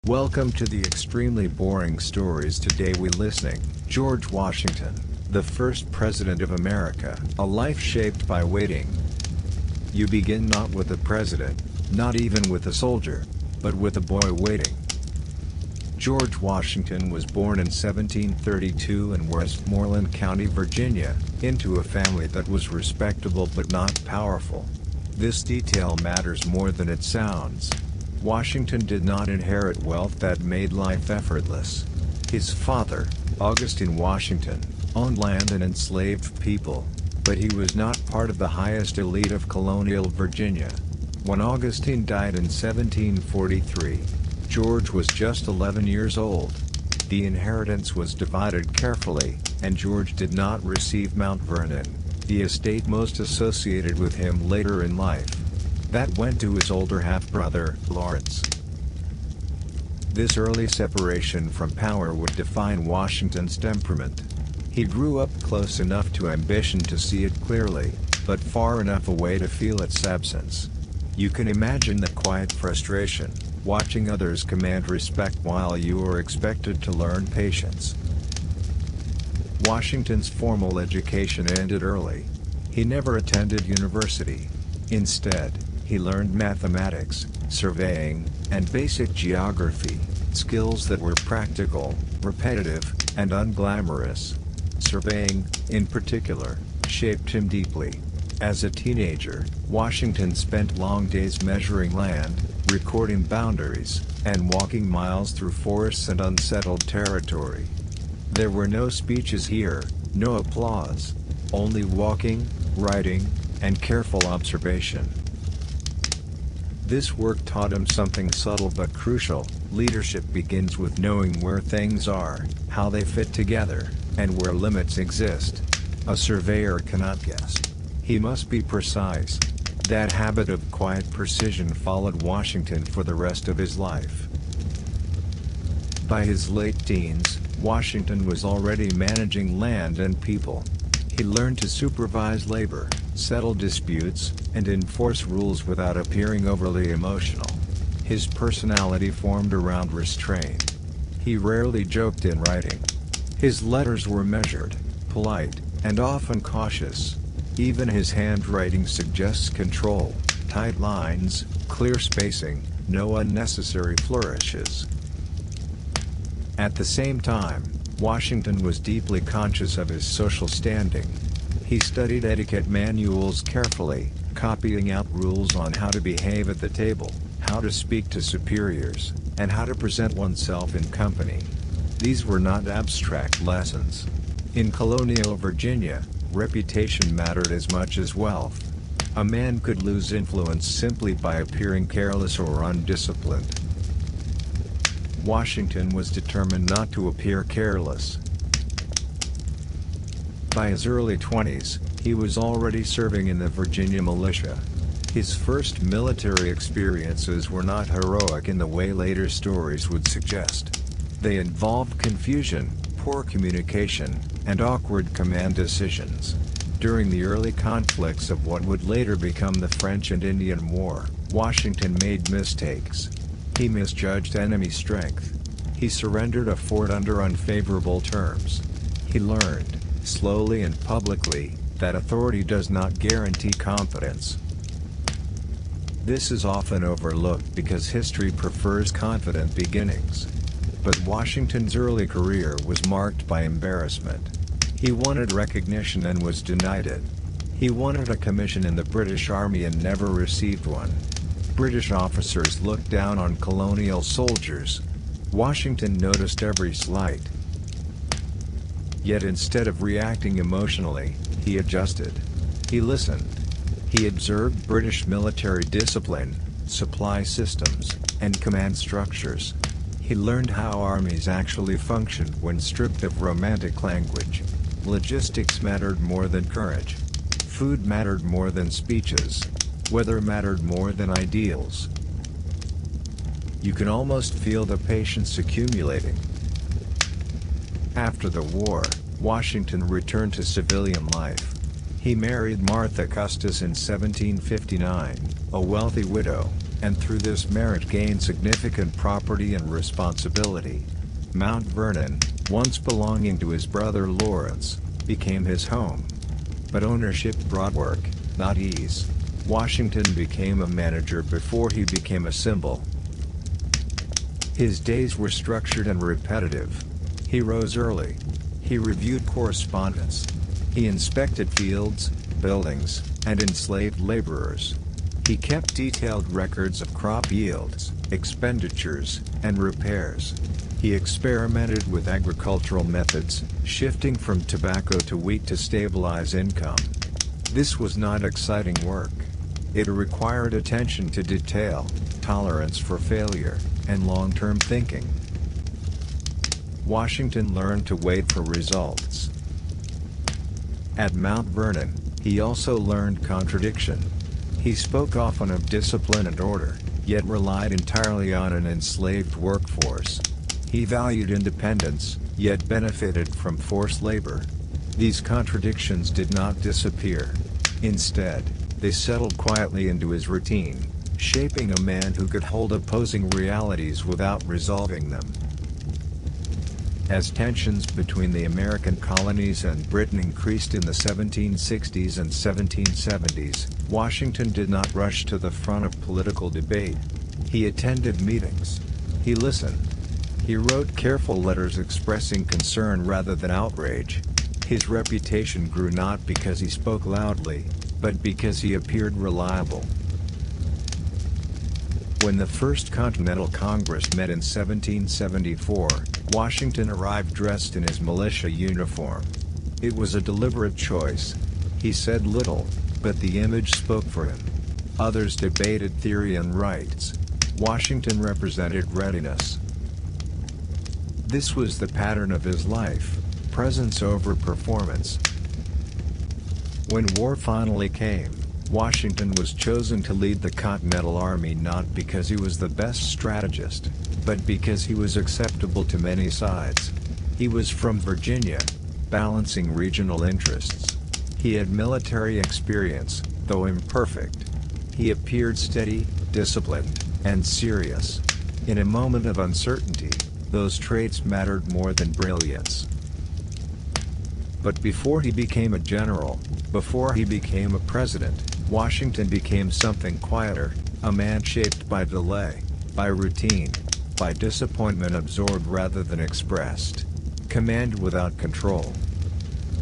Welcome to the extremely boring stories. Today we listening, George Washington, the first president of America. A life shaped by waiting. You begin not with a president, not even with a soldier, but with a boy waiting. George Washington was born in 1732 in Westmoreland County, Virginia, into a family that was respectable but not powerful. This detail matters more than it sounds. Washington did not inherit wealth that made life effortless. His father, Augustine Washington, owned land and enslaved people, but he was not part of the highest elite of colonial Virginia. When Augustine died in 1743, George was just 11 years old. The inheritance was divided carefully, and George did not receive Mount Vernon, the estate most associated with him later in life. That went to his older half-brother, Lawrence. This early separation from power would define Washington's temperament. He grew up close enough to ambition to see it clearly, but far enough away to feel its absence. You can imagine the quiet frustration, watching others command respect while you are expected to learn patience. Washington's formal education ended early. He never attended university. Instead, he learned mathematics, surveying, and basic geography, skills that were practical, repetitive, and unglamorous. Surveying, in particular, shaped him deeply. As a teenager, Washington spent long days measuring land, recording boundaries, and walking miles through forests and unsettled territory. There were no speeches here, no applause, only walking, writing, and careful observation. This work taught him something subtle but crucial. Leadership begins with knowing where things are, how they fit together, and where limits exist. A surveyor cannot guess. He must be precise. That habit of quiet precision followed Washington for the rest of his life. By his late teens, Washington was already managing land and people. He learned to supervise labor, settle disputes, and enforce rules without appearing overly emotional. His personality formed around restraint. He rarely joked in writing. His letters were measured, polite, and often cautious. Even his handwriting suggests control, tight lines, clear spacing, no unnecessary flourishes. At the same time, Washington was deeply conscious of his social standing. He studied etiquette manuals carefully, copying out rules on how to behave at the table, how to speak to superiors, and how to present oneself in company. These were not abstract lessons. In colonial Virginia, reputation mattered as much as wealth. A man could lose influence simply by appearing careless or undisciplined. Washington was determined not to appear careless. By his early 20s, he was already serving in the Virginia militia. His first military experiences were not heroic in the way later stories would suggest. They involved confusion, poor communication, and awkward command decisions. During the early conflicts of what would later become the French and Indian War, Washington made mistakes. He misjudged enemy strength. He surrendered a fort under unfavorable terms. He learned, slowly and publicly, that authority does not guarantee confidence. This is often overlooked because history prefers confident beginnings. But Washington's early career was marked by embarrassment. He wanted recognition and was denied it. He wanted a commission in the British Army and never received one. British officers looked down on colonial soldiers. Washington noticed every slight. Yet instead of reacting emotionally, he adjusted. He listened. He observed British military discipline, supply systems, and command structures. He learned how armies actually functioned when stripped of romantic language. Logistics mattered more than courage. Food mattered more than speeches. Weather mattered more than ideals. You can almost feel the patience accumulating. After the war, Washington returned to civilian life. He married Martha Custis in 1759, a wealthy widow. and through this marriage gained significant property and responsibility. Mount Vernon, once belonging to his brother Lawrence, became his home. But ownership brought work, not ease. Washington became a manager before he became a symbol. His days were structured and repetitive. He rose early. He reviewed correspondence. He inspected fields, buildings, and enslaved laborers. He kept detailed records of crop yields, expenditures, and repairs. He experimented with agricultural methods, shifting from tobacco to wheat to stabilize income. This was not exciting work. It required attention to detail, tolerance for failure, and long-term thinking. Washington learned to wait for results. At Mount Vernon, he also learned contradiction. He spoke often of discipline and order, yet relied entirely on an enslaved workforce. He valued independence, yet benefited from forced labor. These contradictions did not disappear. Instead, they settled quietly into his routine, shaping a man who could hold opposing realities without resolving them. As tensions between the American colonies and Britain increased in the 1760s and 1770s, Washington did not rush to the front of political debate. He attended meetings. He listened. He wrote careful letters expressing concern rather than outrage. His reputation grew not because he spoke loudly, but because he appeared reliable. When the First Continental Congress met in 1774, Washington arrived dressed in his militia uniform. It was a deliberate choice. He said little, but the image spoke for him. Others debated theory and rights. Washington represented readiness. This was the pattern of his life, presence over performance. When war finally came, Washington was chosen to lead the Continental Army not because he was the best strategist, but because he was acceptable to many sides. He was from Virginia, balancing regional interests. He had military experience, though imperfect. He appeared steady, disciplined, and serious. In a moment of uncertainty, those traits mattered more than brilliance. But before he became a general, before he became a president, Washington became something quieter, a man shaped by delay, by routine, by disappointment absorbed rather than expressed. Command without control.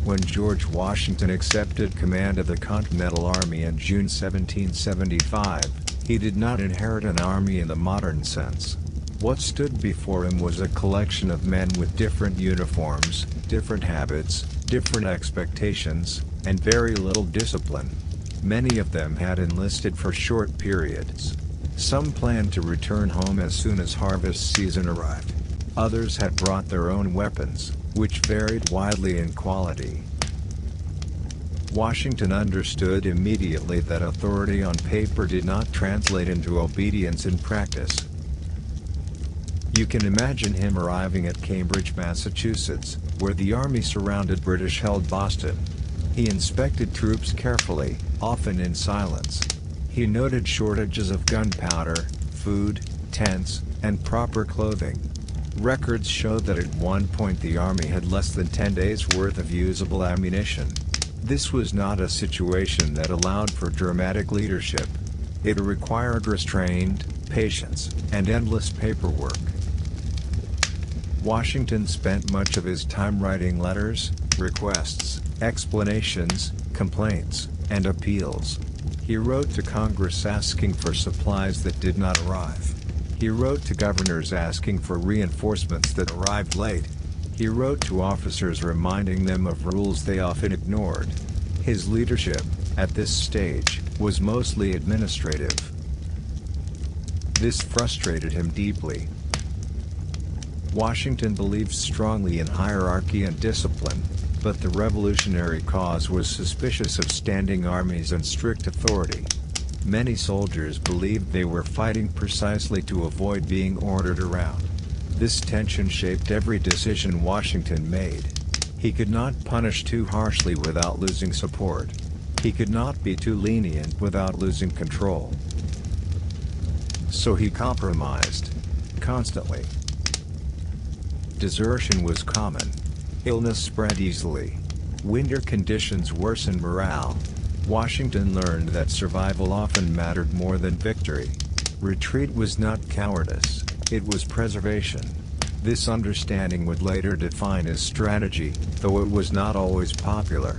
When George Washington accepted command of the Continental Army in June 1775, he did not inherit an army in the modern sense. What stood before him was a collection of men with different uniforms, different habits, different expectations, and very little discipline. Many of them had enlisted for short periods. Some planned to return home as soon as harvest season arrived. Others had brought their own weapons, which varied widely in quality. Washington understood immediately that authority on paper did not translate into obedience in practice. You can imagine him arriving at Cambridge, Massachusetts, where the army surrounded British-held Boston. He inspected troops carefully, often in silence. He noted shortages of gunpowder, food, tents, and proper clothing. Records show that at one point the army had less than 10 days' worth of usable ammunition. This was not a situation that allowed for dramatic leadership. It required restraint, patience, and endless paperwork. Washington spent much of his time writing letters, requests, explanations, complaints, and appeals. He wrote to Congress asking for supplies that did not arrive. He wrote to governors asking for reinforcements that arrived late. He wrote to officers reminding them of rules they often ignored. His leadership, at this stage, was mostly administrative. This frustrated him deeply. Washington believed strongly in hierarchy and discipline, but the revolutionary cause was suspicious of standing armies and strict authority. Many soldiers believed they were fighting precisely to avoid being ordered around. This tension shaped every decision Washington made. He could not punish too harshly without losing support. He could not be too lenient without losing control. So he compromised. Constantly. Desertion was common. Illness spread easily. Winter conditions worsened morale. Washington learned that survival often mattered more than victory. Retreat was not cowardice, it was preservation. This understanding would later define his strategy, though it was not always popular.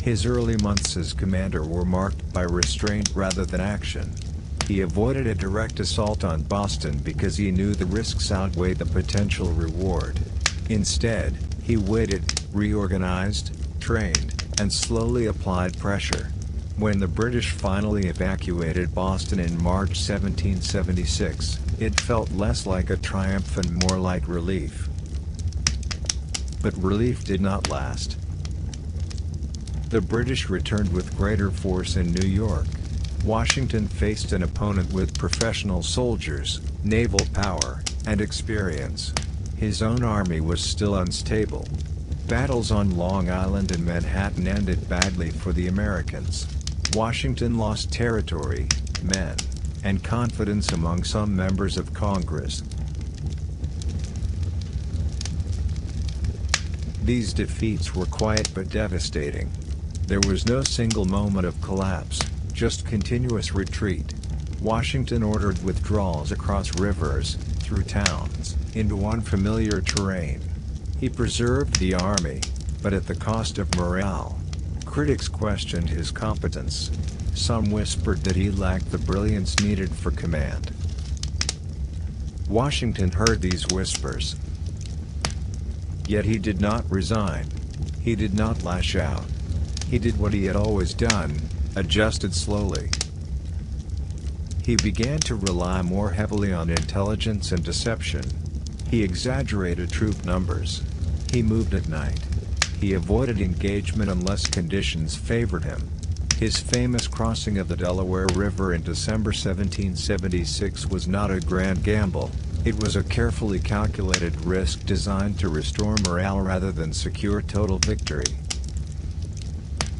His early months as commander were marked by restraint rather than action. He avoided a direct assault on Boston because he knew the risks outweighed the potential reward. Instead, he waited, reorganized, trained, and slowly applied pressure. When the British finally evacuated Boston in March 1776, it felt less like a triumph and more like relief. But relief did not last. The British returned with greater force in New York. Washington faced an opponent with professional soldiers, naval power, and experience. His own army was still unstable. Battles on Long Island and Manhattan ended badly for the Americans. Washington lost territory, men, and confidence among some members of Congress. These defeats were quiet but devastating. There was no single moment of collapse, just continuous retreat. Washington ordered withdrawals across rivers, through towns, into unfamiliar terrain. He preserved the army, but at the cost of morale. Critics questioned his competence. Some whispered that he lacked the brilliance needed for command. Washington heard these whispers. Yet he did not resign. He did not lash out. He did what he had always done, adjusted slowly. He began to rely more heavily on intelligence and deception. He exaggerated troop numbers. He moved at night. He avoided engagement unless conditions favored him. His famous crossing of the Delaware River in December 1776 was not a grand gamble. It was a carefully calculated risk designed to restore morale rather than secure total victory.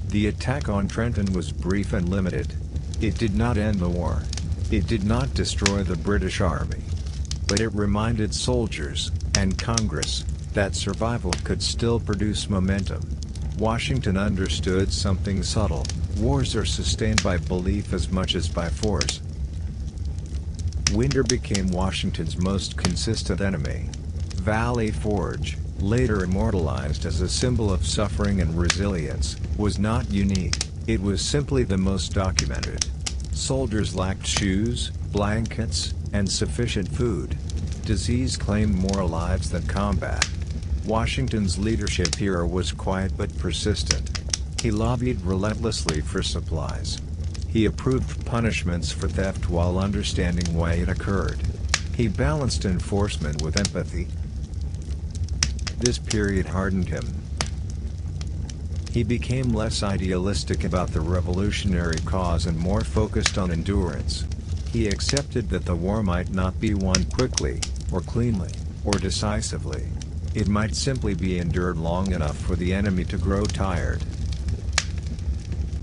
The attack on Trenton was brief and limited. It did not end the war. It did not destroy the British Army. But it reminded soldiers, and Congress, that survival could still produce momentum. Washington understood something subtle: wars are sustained by belief as much as by force. Winter became Washington's most consistent enemy. Valley Forge, later immortalized as a symbol of suffering and resilience, was not unique, it was simply the most documented. Soldiers lacked shoes, blankets, and sufficient food. Disease claimed more lives than combat. Washington's leadership here was quiet but persistent. He lobbied relentlessly for supplies. He approved punishments for theft while understanding why it occurred. He balanced enforcement with empathy. This period hardened him. He became less idealistic about the revolutionary cause and more focused on endurance. He accepted that the war might not be won quickly, or cleanly, or decisively. It might simply be endured long enough for the enemy to grow tired.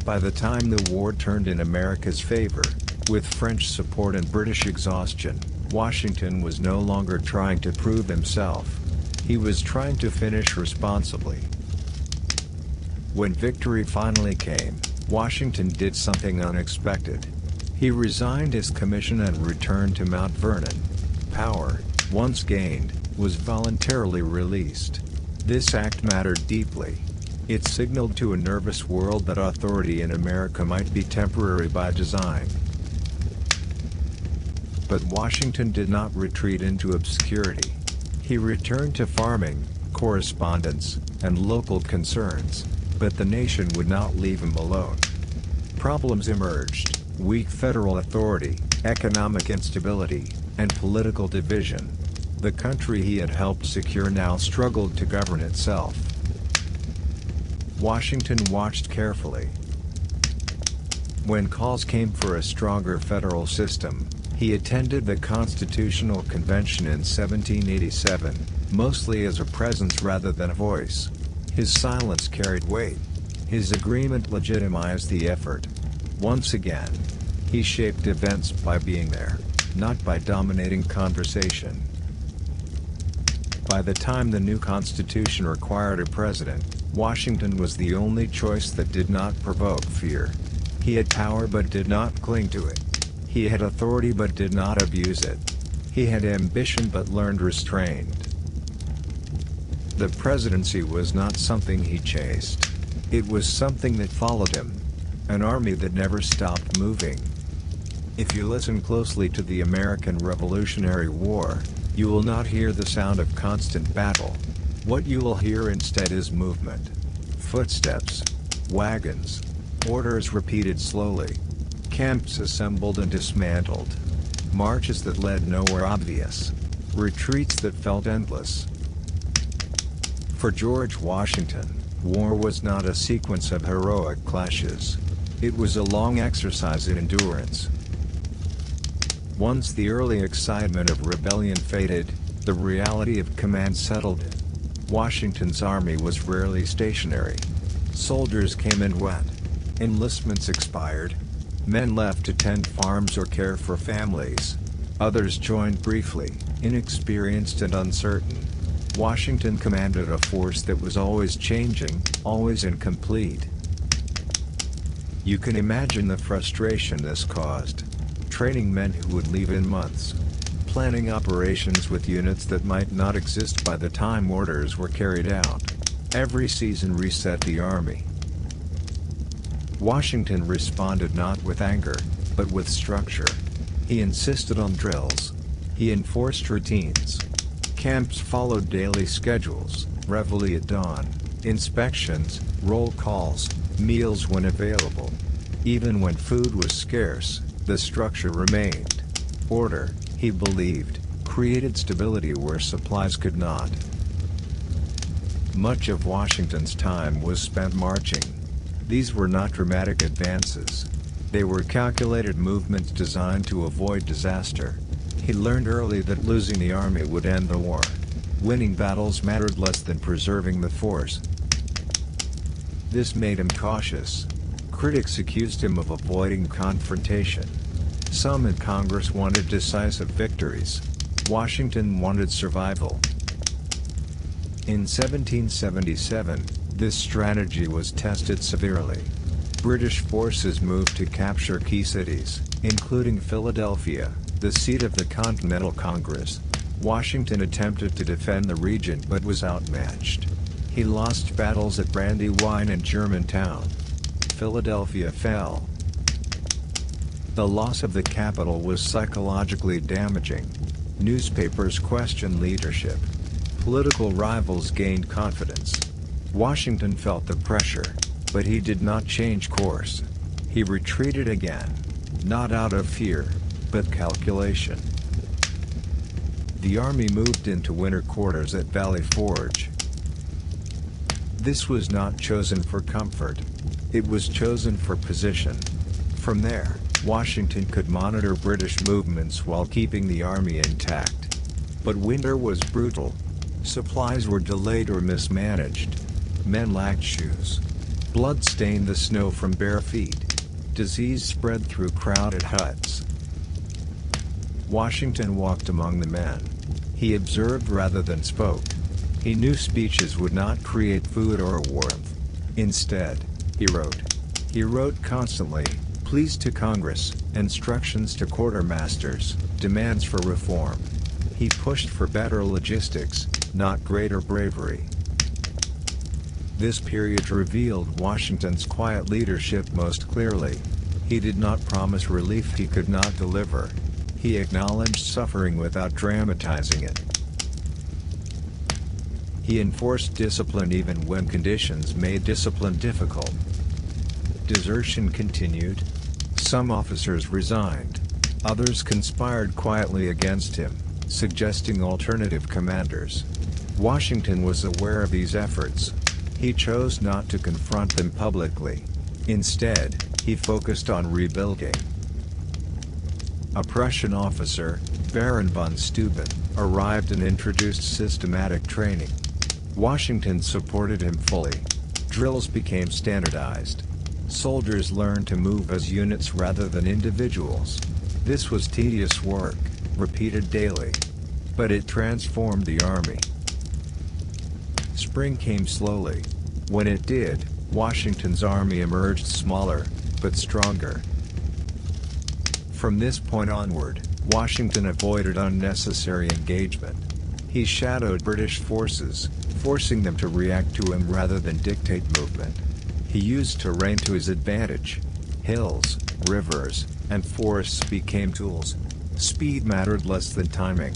By the time the war turned in America's favor, with French support and British exhaustion, Washington was no longer trying to prove himself. He was trying to finish responsibly. When victory finally came, Washington did something unexpected. He resigned his commission and returned to Mount Vernon. Power, once gained, was voluntarily released. This act mattered deeply. It signaled to a nervous world that authority in America might be temporary by design. But Washington did not retreat into obscurity. He returned to farming, correspondence, and local concerns, but the nation would not leave him alone. Problems emerged: weak federal authority, economic instability, and political division. The country he had helped secure now struggled to govern itself. Washington watched carefully. When calls came for a stronger federal system, he attended the Constitutional Convention in 1787, mostly as a presence rather than a voice. His silence carried weight. His agreement legitimized the effort. Once again, He shaped events by being there, not by dominating conversation. By the time the new Constitution required a president, Washington was the only choice that did not provoke fear. He had power but did not cling to it. He had authority but did not abuse it. He had ambition but learned restraint. The presidency was not something he chased. It was something that followed him. An army that never stopped moving. If you listen closely to the American Revolutionary War, you will not hear the sound of constant battle. What you will hear instead is movement. Footsteps. Wagons. Orders repeated slowly. Camps assembled and dismantled. Marches that led nowhere obvious. Retreats that felt endless. For George Washington, war was not a sequence of heroic clashes. It was a long exercise in endurance. Once the early excitement of rebellion faded, the reality of command settled in. Washington's army was rarely stationary. Soldiers came and went. Enlistments expired. Men left to tend farms or care for families. Others joined briefly, inexperienced and uncertain. Washington commanded a force that was always changing, always incomplete. You can imagine the frustration this caused. Training men who would leave in months. Planning operations with units that might not exist by the time orders were carried out. Every season reset the army. Washington responded not with anger, but with structure. He insisted on drills. He enforced routines. Camps followed daily schedules, reveille at dawn, inspections, roll calls, meals when available. Even when food was scarce, the structure remained. Order, he believed, created stability where supplies could not. Much of Washington's time was spent marching. These were not dramatic advances. They were calculated movements designed to avoid disaster. He learned early that losing the army would end the war. Winning battles mattered less than preserving the force. This made him cautious. Critics accused him of avoiding confrontation. Some in Congress wanted decisive victories. Washington wanted survival. In 1777, this strategy was tested severely. British forces moved to capture key cities, including Philadelphia, the seat of the Continental Congress. Washington attempted to defend the region but was outmatched. He lost battles at Brandywine and Germantown. Philadelphia fell. The loss of the capital was psychologically damaging. Newspapers questioned leadership. Political rivals gained confidence. Washington felt the pressure, but he did not change course. He retreated again. Not out of fear, but calculation. The army moved into winter quarters at Valley Forge. This was not chosen for comfort. It was chosen for position. From there, Washington could monitor British movements while keeping the army intact. But winter was brutal. Supplies were delayed or mismanaged. Men lacked shoes. Blood stained the snow from bare feet. Disease spread through crowded huts. Washington walked among the men. He observed rather than spoke. He knew speeches would not create food or warmth. Instead, he wrote. He wrote constantly, pleas to Congress, instructions to quartermasters, demands for reform. He pushed for better logistics, not greater bravery. This period revealed Washington's quiet leadership most clearly. He did not promise relief he could not deliver. He acknowledged suffering without dramatizing it. He enforced discipline even when conditions made discipline difficult. Desertion continued. Some officers resigned. Others conspired quietly against him, suggesting alternative commanders. Washington was aware of these efforts. He chose not to confront them publicly. Instead, he focused on rebuilding. A Prussian officer, Baron von Steuben, arrived and introduced systematic training. Washington supported him fully. Drills became standardized. Soldiers learned to move as units rather than individuals. This was tedious work, repeated daily. But it transformed the army. Spring came slowly. When it did, Washington's army emerged smaller, but stronger. From this point onward, Washington avoided unnecessary engagement. He shadowed British forces, forcing them to react to him rather than dictate movement. He used terrain to his advantage. Hills, rivers, and forests became tools. Speed mattered less than timing.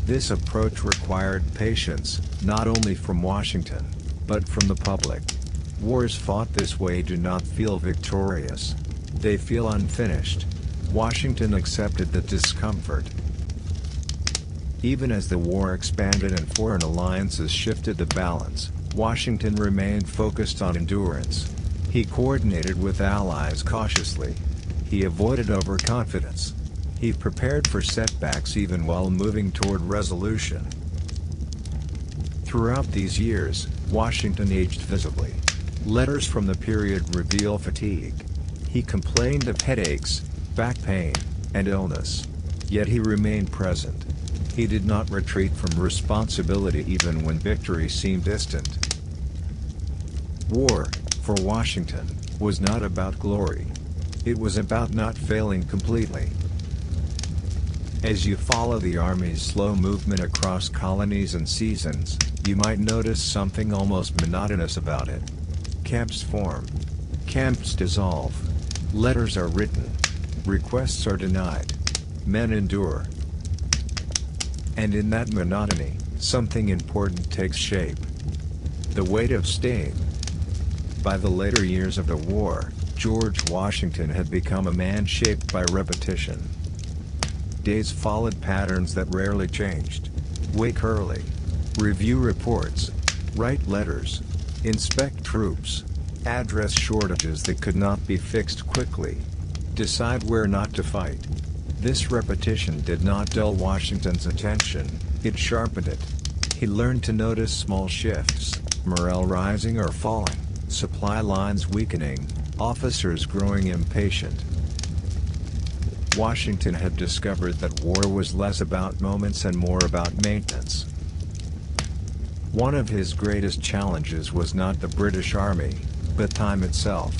This approach required patience, not only from Washington, but from the public. Wars fought this way do not feel victorious. They feel unfinished. Washington accepted the discomfort. Even as the war expanded and foreign alliances shifted the balance, Washington remained focused on endurance. He coordinated with allies cautiously. He avoided overconfidence. He prepared for setbacks even while moving toward resolution. Throughout these years, Washington aged visibly. Letters from the period reveal fatigue. He complained of headaches, back pain, and illness. Yet he remained present. He did not retreat from responsibility even when victory seemed distant. War, for Washington, was not about glory. It was about not failing completely. As you follow the Army's slow movement across colonies and seasons, you might notice something almost monotonous about it. Camps form. Camps dissolve. Letters are written. Requests are denied. Men endure. And in that monotony, something important takes shape. The weight of staying. By the later years of the war, George Washington had become a man shaped by repetition. Days followed patterns that rarely changed. Wake early. Review reports. Write letters. Inspect troops. Address shortages that could not be fixed quickly. Decide where not to fight. This repetition did not dull Washington's attention, it sharpened it. He learned to notice small shifts, morale rising or falling, supply lines weakening, officers growing impatient. Washington had discovered that war was less about moments and more about maintenance. One of his greatest challenges was not the British Army, but time itself.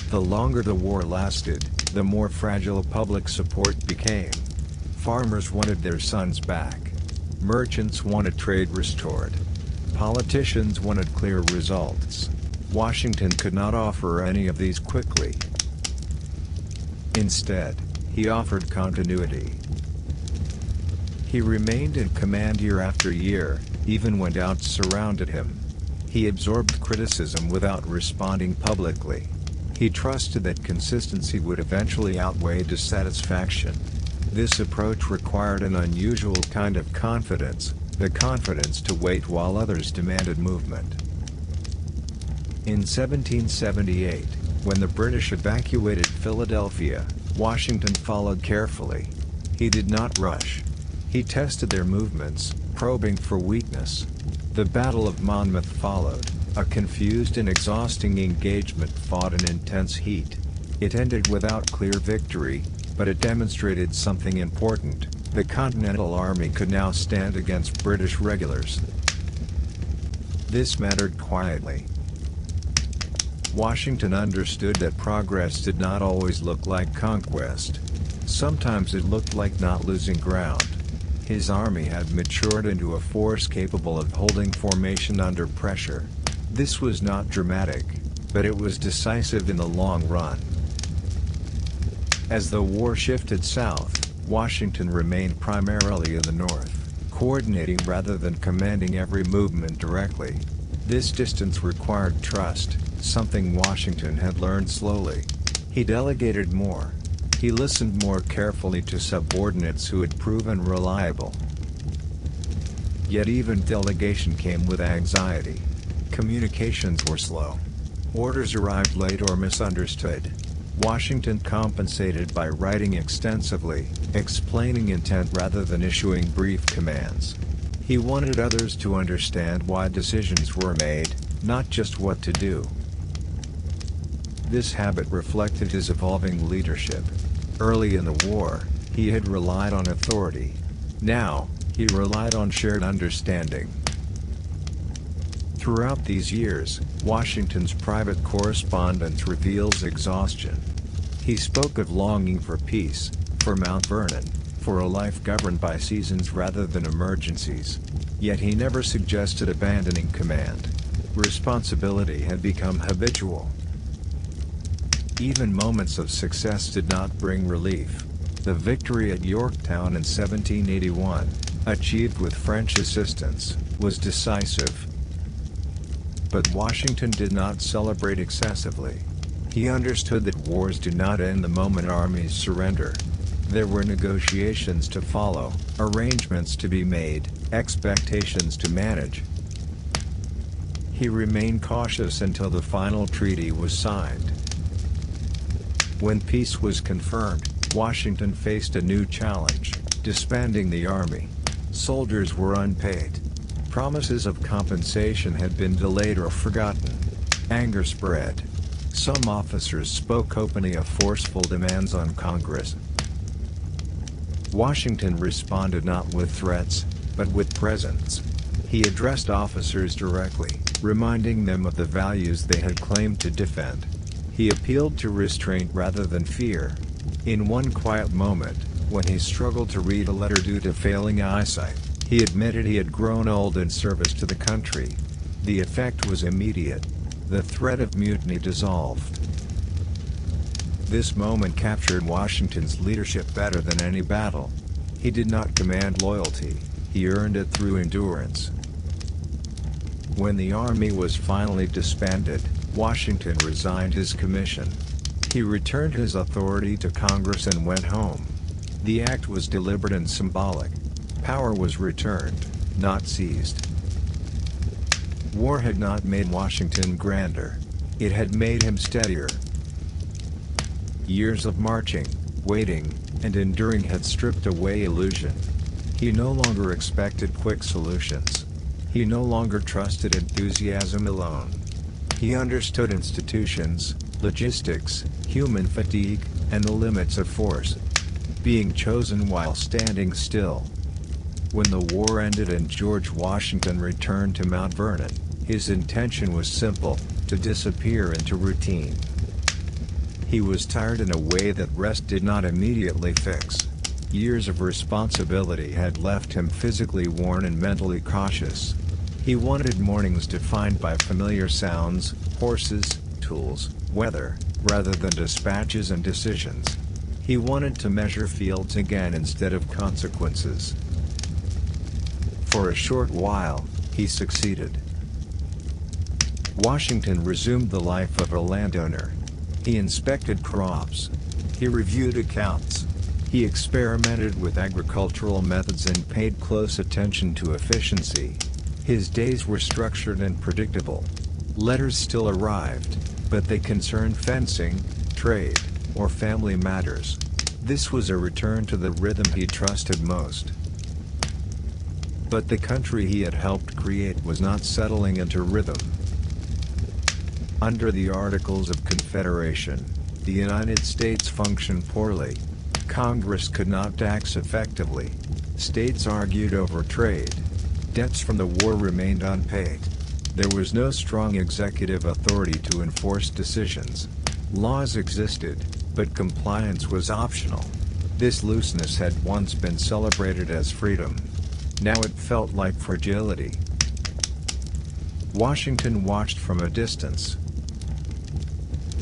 The longer the war lasted, the more fragile public support became. Farmers wanted their sons back. Merchants wanted trade restored. Politicians wanted clear results. Washington could not offer any of these quickly. Instead, he offered continuity. He remained in command year after year, even when doubts surrounded him. He absorbed criticism without responding publicly. He trusted that consistency would eventually outweigh dissatisfaction. This approach required an unusual kind of confidence, the confidence to wait while others demanded movement. In 1778, when the British evacuated Philadelphia, Washington followed carefully. He did not rush. He tested their movements, probing for weakness. The Battle of Monmouth followed, a confused and exhausting engagement fought in intense heat. It ended without clear victory, but it demonstrated something important: the Continental Army could now stand against British regulars. This mattered quietly. Washington understood that progress did not always look like conquest. Sometimes it looked like not losing ground. His army had matured into a force capable of holding formation under pressure. This was not dramatic, but it was decisive in the long run. As the war shifted south, Washington remained primarily in the north, coordinating rather than commanding every movement directly. This distance required trust, something Washington had learned slowly. He delegated more. He listened more carefully to subordinates who had proven reliable. Yet even delegation came with anxiety. Communications were slow. Orders arrived late or misunderstood. Washington compensated by writing extensively, explaining intent rather than issuing brief commands. He wanted others to understand why decisions were made, not just what to do. This habit reflected his evolving leadership. Early in the war, he had relied on authority. Now, he relied on shared understanding. Throughout these years, Washington's private correspondence reveals exhaustion. He spoke of longing for peace, for Mount Vernon, for a life governed by seasons rather than emergencies. Yet he never suggested abandoning command. Responsibility had become habitual. Even moments of success did not bring relief. The victory at Yorktown in 1781, achieved with French assistance, was decisive. But Washington did not celebrate excessively. He understood that wars do not end the moment armies surrender. There were negotiations to follow, arrangements to be made, expectations to manage. He remained cautious until the final treaty was signed. When peace was confirmed, Washington faced a new challenge: disbanding the army. Soldiers were unpaid. Promises of compensation had been delayed or forgotten. Anger spread. Some officers spoke openly of forceful demands on Congress. Washington responded not with threats, but with presence. He addressed officers directly, reminding them of the values they had claimed to defend. He appealed to restraint rather than fear. In one quiet moment, when he struggled to read a letter due to failing eyesight, he admitted he had grown old in service to the country. The effect was immediate. The threat of mutiny dissolved. This moment captured Washington's leadership better than any battle. He did not command loyalty, he earned it through endurance. When the army was finally disbanded, Washington resigned his commission. He returned his authority to Congress and went home. The act was deliberate and symbolic. Power was returned, not seized. War had not made Washington grander. It had made him steadier. Years of marching, waiting, and enduring had stripped away illusion. He no longer expected quick solutions. He no longer trusted enthusiasm alone. He understood institutions, logistics, human fatigue, and the limits of force. Being chosen while standing still. When the war ended and George Washington returned to Mount Vernon, his intention was simple: to disappear into routine. He was tired in a way that rest did not immediately fix. Years of responsibility had left him physically worn and mentally cautious. He wanted mornings defined by familiar sounds, horses, tools, weather, rather than dispatches and decisions. He wanted to measure fields again instead of consequences. For a short while, he succeeded. Washington resumed the life of a landowner. He inspected crops. He reviewed accounts. He experimented with agricultural methods and paid close attention to efficiency. His days were structured and predictable. Letters still arrived, but they concerned fencing, trade, or family matters. This was a return to the rhythm he trusted most. But the country he had helped create was not settling into rhythm. Under the Articles of Confederation, the United States functioned poorly. Congress could not tax effectively. States argued over trade. Debts from the war remained unpaid. There was no strong executive authority to enforce decisions. Laws existed, but compliance was optional. This looseness had once been celebrated as freedom. Now it felt like fragility. Washington watched from a distance.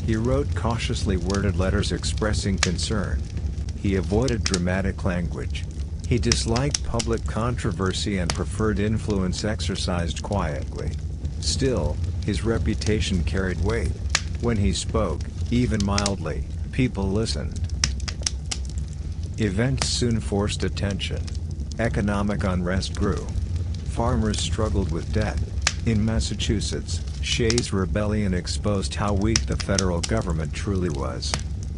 He wrote cautiously worded letters expressing concern. He avoided dramatic language. He disliked public controversy and preferred influence exercised quietly. Still, his reputation carried weight. When he spoke, even mildly, people listened. Events soon forced attention. Economic unrest grew. Farmers struggled with debt. In Massachusetts, Shays' Rebellion exposed how weak the federal government truly was.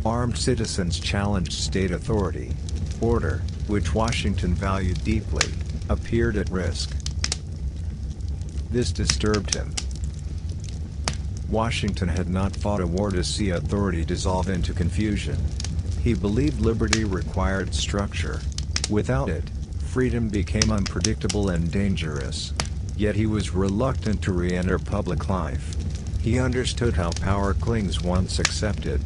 Armed citizens challenged state authority. Order, which Washington valued deeply, appeared at risk. This disturbed him. Washington had not fought a war to see authority dissolve into confusion. He believed liberty required structure. Without it, freedom became unpredictable and dangerous. Yet he was reluctant to re-enter public life. He understood how power clings once accepted.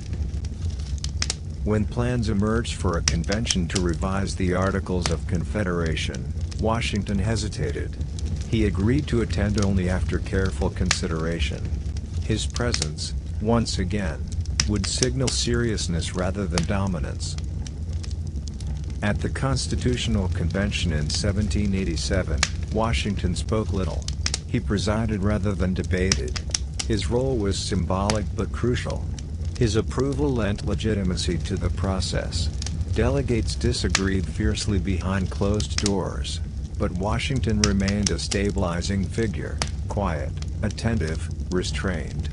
When plans emerged for a convention to revise the Articles of Confederation, Washington hesitated. He agreed to attend only after careful consideration. His presence, once again, would signal seriousness rather than dominance. At the Constitutional Convention in 1787, Washington spoke little. He presided rather than debated. His role was symbolic but crucial. His approval lent legitimacy to the process. Delegates disagreed fiercely behind closed doors, but Washington remained a stabilizing figure, quiet, attentive, restrained.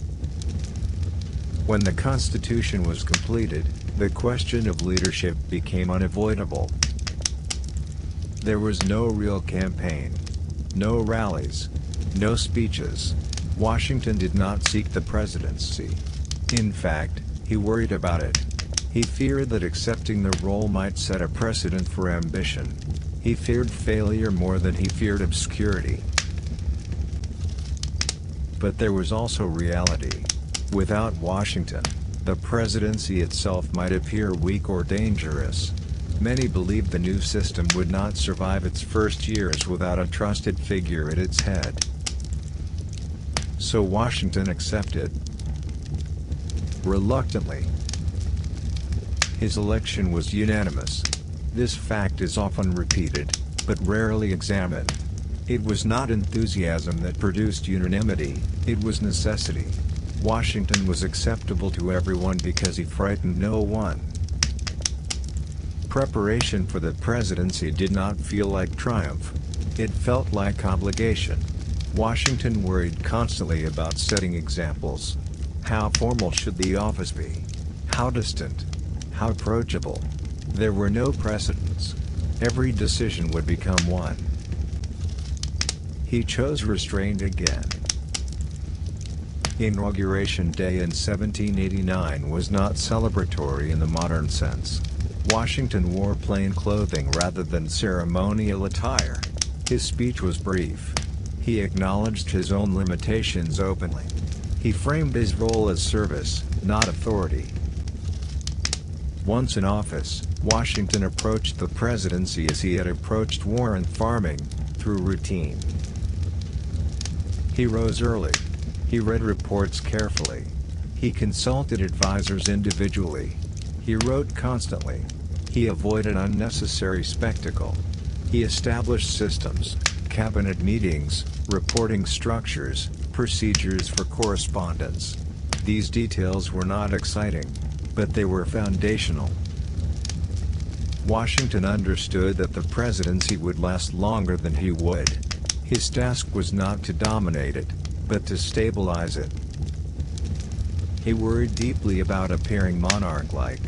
When the Constitution was completed, the question of leadership became unavoidable. There was no real campaign. No rallies. No speeches. Washington did not seek the presidency. In fact, he worried about it. He feared that accepting the role might set a precedent for ambition. He feared failure more than he feared obscurity. But there was also reality. Without Washington, the presidency itself might appear weak or dangerous. Many believed the new system would not survive its first years without a trusted figure at its head. So Washington accepted. Reluctantly. His election was unanimous. This fact is often repeated, but rarely examined. It was not enthusiasm that produced unanimity, it was necessity. Washington was acceptable to everyone because he frightened no one. Preparation for the presidency did not feel like triumph. It felt like obligation. Washington worried constantly about setting examples. How formal should the office be? How distant? How approachable? There were no precedents. Every decision would become one. He chose restraint again. Inauguration Day in 1789 was not celebratory in the modern sense. Washington wore plain clothing rather than ceremonial attire. His speech was brief. He acknowledged his own limitations openly. He framed his role as service, not authority. Once in office, Washington approached the presidency as he had approached war and farming, through routine. He rose early. He read reports carefully. He consulted advisors individually. He wrote constantly. He avoided unnecessary spectacle. He established systems, cabinet meetings, reporting structures, procedures for correspondence. These details were not exciting, but they were foundational. Washington understood that the presidency would last longer than he would. His task was not to dominate it, but to stabilize it. He worried deeply about appearing monarch-like.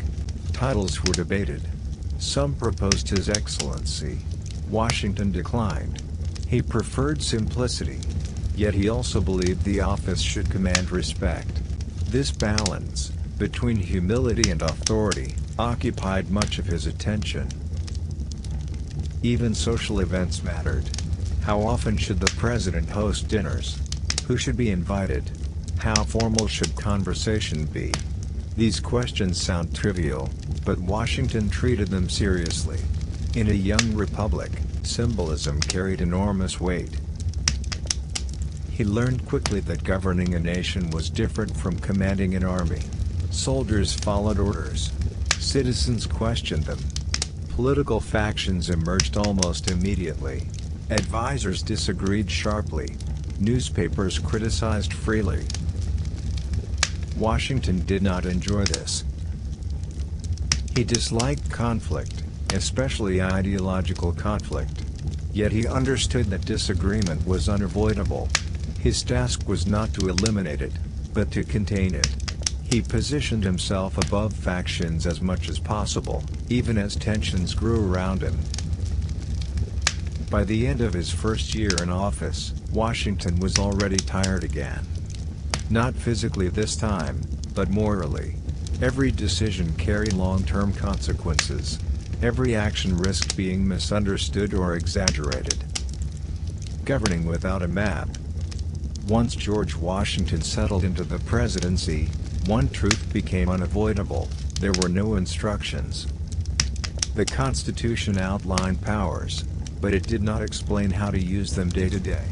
Titles were debated. Some proposed His Excellency. Washington declined. He preferred simplicity. Yet he also believed the office should command respect. This balance, between humility and authority, occupied much of his attention. Even social events mattered. How often should the president host dinners? Who should be invited? How formal should conversation be? These questions sound trivial, but Washington treated them seriously. In a young republic, symbolism carried enormous weight. He learned quickly that governing a nation was different from commanding an army. Soldiers followed orders. Citizens questioned them. Political factions emerged almost immediately. Advisors disagreed sharply. Newspapers criticized freely. Washington did not enjoy this. He disliked conflict, especially ideological conflict. Yet he understood that disagreement was unavoidable. His task was not to eliminate it, but to contain it. He positioned himself above factions as much as possible, even as tensions grew around him. By the end of his first year in office, Washington was already tired again. Not physically this time, but morally. Every decision carried long-term consequences. Every action risked being misunderstood or exaggerated. Governing without a map. Once George Washington settled into the presidency, one truth became unavoidable: there were no instructions. The Constitution outlined powers, but it did not explain how to use them day to day.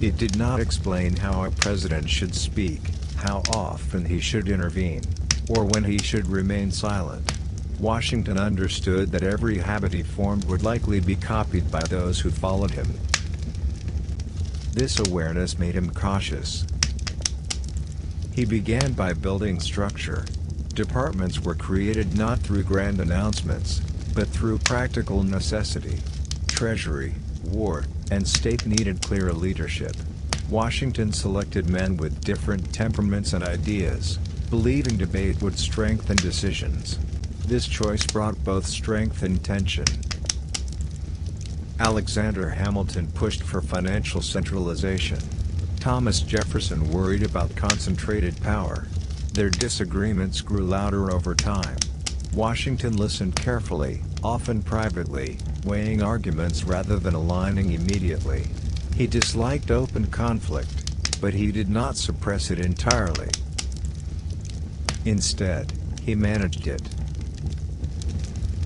It did not explain how a president should speak, how often he should intervene, or when he should remain silent. Washington understood that every habit he formed would likely be copied by those who followed him. This awareness made him cautious. He began by building structure. Departments were created not through grand announcements, but through practical necessity. Treasury, War, and State needed clear leadership. Washington selected men with different temperaments and ideas, believing debate would strengthen decisions. This choice brought both strength and tension. Alexander Hamilton pushed for financial centralization. Thomas Jefferson worried about concentrated power. Their disagreements grew louder over time. Washington listened carefully, often privately, weighing arguments rather than aligning immediately. He disliked open conflict, but he did not suppress it entirely. Instead, he managed it.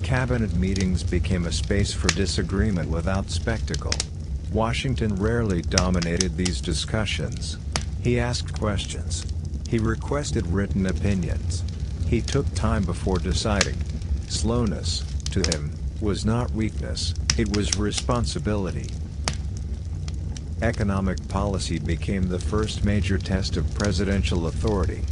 Cabinet meetings became a space for disagreement without spectacle. Washington rarely dominated these discussions. He asked questions. He requested written opinions. He took time before deciding. Slowness, to him, was not weakness, it was responsibility. Economic policy became the first major test of presidential authority.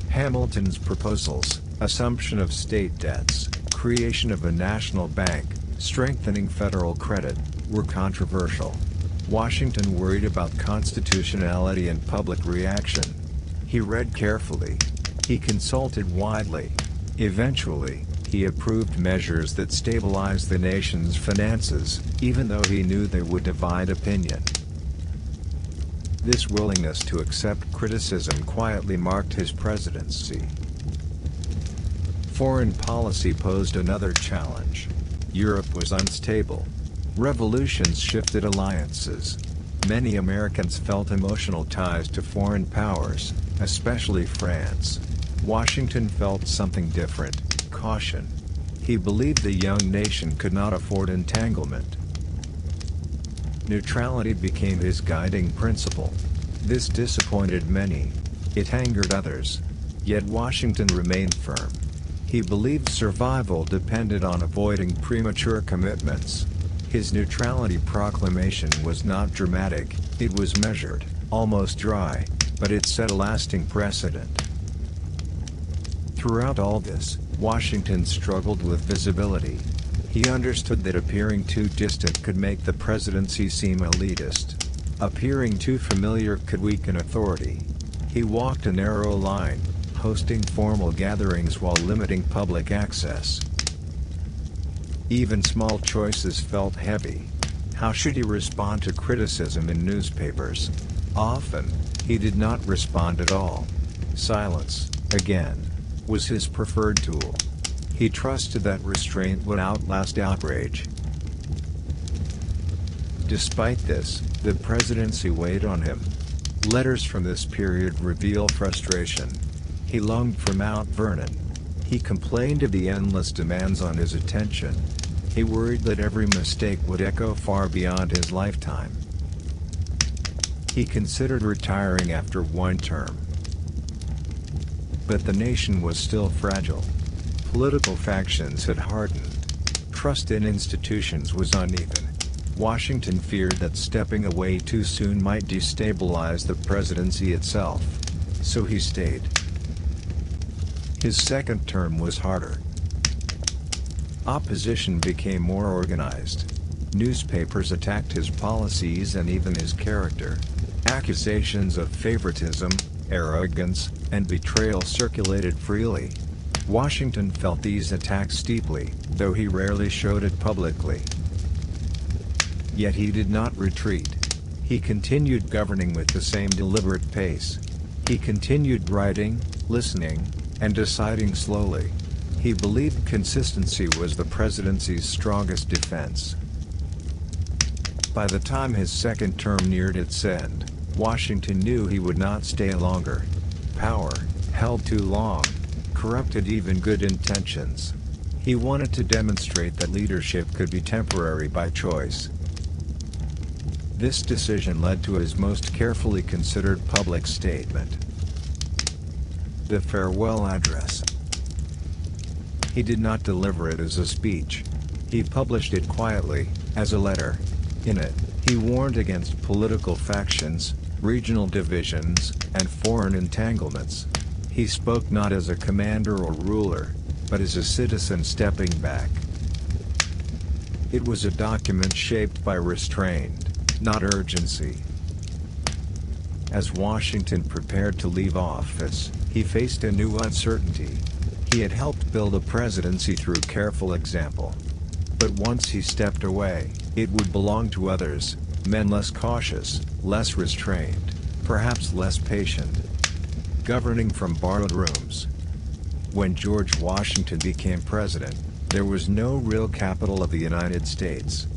Hamilton's proposals, assumption of state debts, creation of a national bank, strengthening federal credit, were controversial. Washington worried about constitutionality and public reaction. He read carefully. He consulted widely. Eventually, he approved measures that stabilized the nation's finances, even though he knew they would divide opinion. This willingness to accept criticism quietly marked his presidency. Foreign policy posed another challenge. Europe was unstable. Revolutions shifted alliances. Many Americans felt emotional ties to foreign powers, especially France. Washington felt something different: caution. He believed the young nation could not afford entanglement. Neutrality became his guiding principle. This disappointed many. It angered others. Yet Washington remained firm. He believed survival depended on avoiding premature commitments. His neutrality proclamation was not dramatic, it was measured, almost dry, but it set a lasting precedent. Throughout all this, Washington struggled with visibility. He understood that appearing too distant could make the presidency seem elitist. Appearing too familiar could weaken authority. He walked a narrow line, hosting formal gatherings while limiting public access. Even small choices felt heavy. How should he respond to criticism in newspapers? Often, he did not respond at all. Silence, again, was his preferred tool. He trusted that restraint would outlast outrage. Despite this, the presidency weighed on him. Letters from this period reveal frustration. He longed for Mount Vernon. He complained of the endless demands on his attention. He worried that every mistake would echo far beyond his lifetime. He considered retiring after one term. But the nation was still fragile. Political factions had hardened. Trust in institutions was uneven. Washington feared that stepping away too soon might destabilize the presidency itself. So he stayed. His second term was harder. Opposition became more organized. Newspapers attacked his policies and even his character. Accusations of favoritism, arrogance, and betrayal circulated freely. Washington felt these attacks deeply, though he rarely showed it publicly. Yet he did not retreat. He continued governing with the same deliberate pace. He continued writing, listening, and deciding slowly. He believed consistency was the presidency's strongest defense. By the time his second term neared its end, Washington knew he would not stay longer. Power, held too long, corrupted even good intentions. He wanted to demonstrate that leadership could be temporary by choice. This decision led to his most carefully considered public statement: the farewell address. He did not deliver it as a speech. He published it quietly, as a letter. In it, he warned against political factions, regional divisions, and foreign entanglements. He spoke not as a commander or ruler, but as a citizen stepping back. It was a document shaped by restraint, not urgency. As Washington prepared to leave office, he faced a new uncertainty. He had helped build a presidency through careful example. But once he stepped away, it would belong to others, men less cautious, less restrained, perhaps less patient. Governing from borrowed rooms. When George Washington became president, there was no real capital of the United States.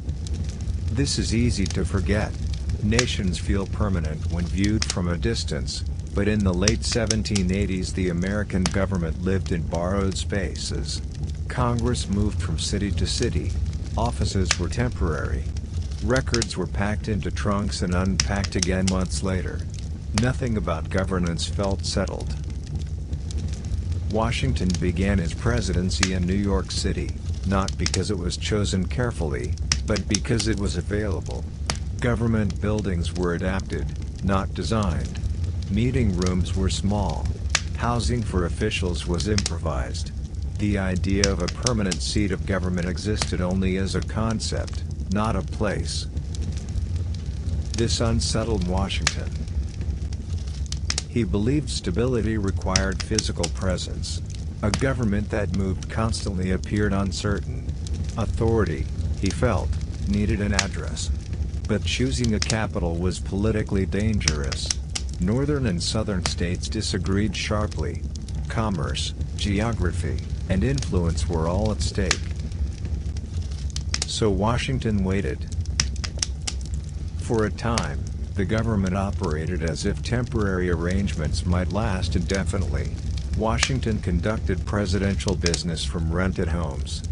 This is easy to forget. Nations feel permanent when viewed from a distance, but in the late 1780s the American government lived in borrowed spaces. Congress moved from city to city. Offices were temporary. Records were packed into trunks and unpacked again months later. Nothing about governance felt settled. Washington began his presidency in New York City, not because it was chosen carefully, but because it was available. Government buildings were adapted, not designed. Meeting rooms were small. Housing for officials was improvised. The idea of a permanent seat of government existed only as a concept, not a place. This unsettled Washington. He believed stability required physical presence. A government that moved constantly appeared uncertain. Authority, he felt, needed an address. But choosing a capital was politically dangerous. Northern and southern states disagreed sharply. Commerce, geography, and influence were all at stake. So Washington waited. For a time, the government operated as if temporary arrangements might last indefinitely. Washington conducted presidential business from rented homes.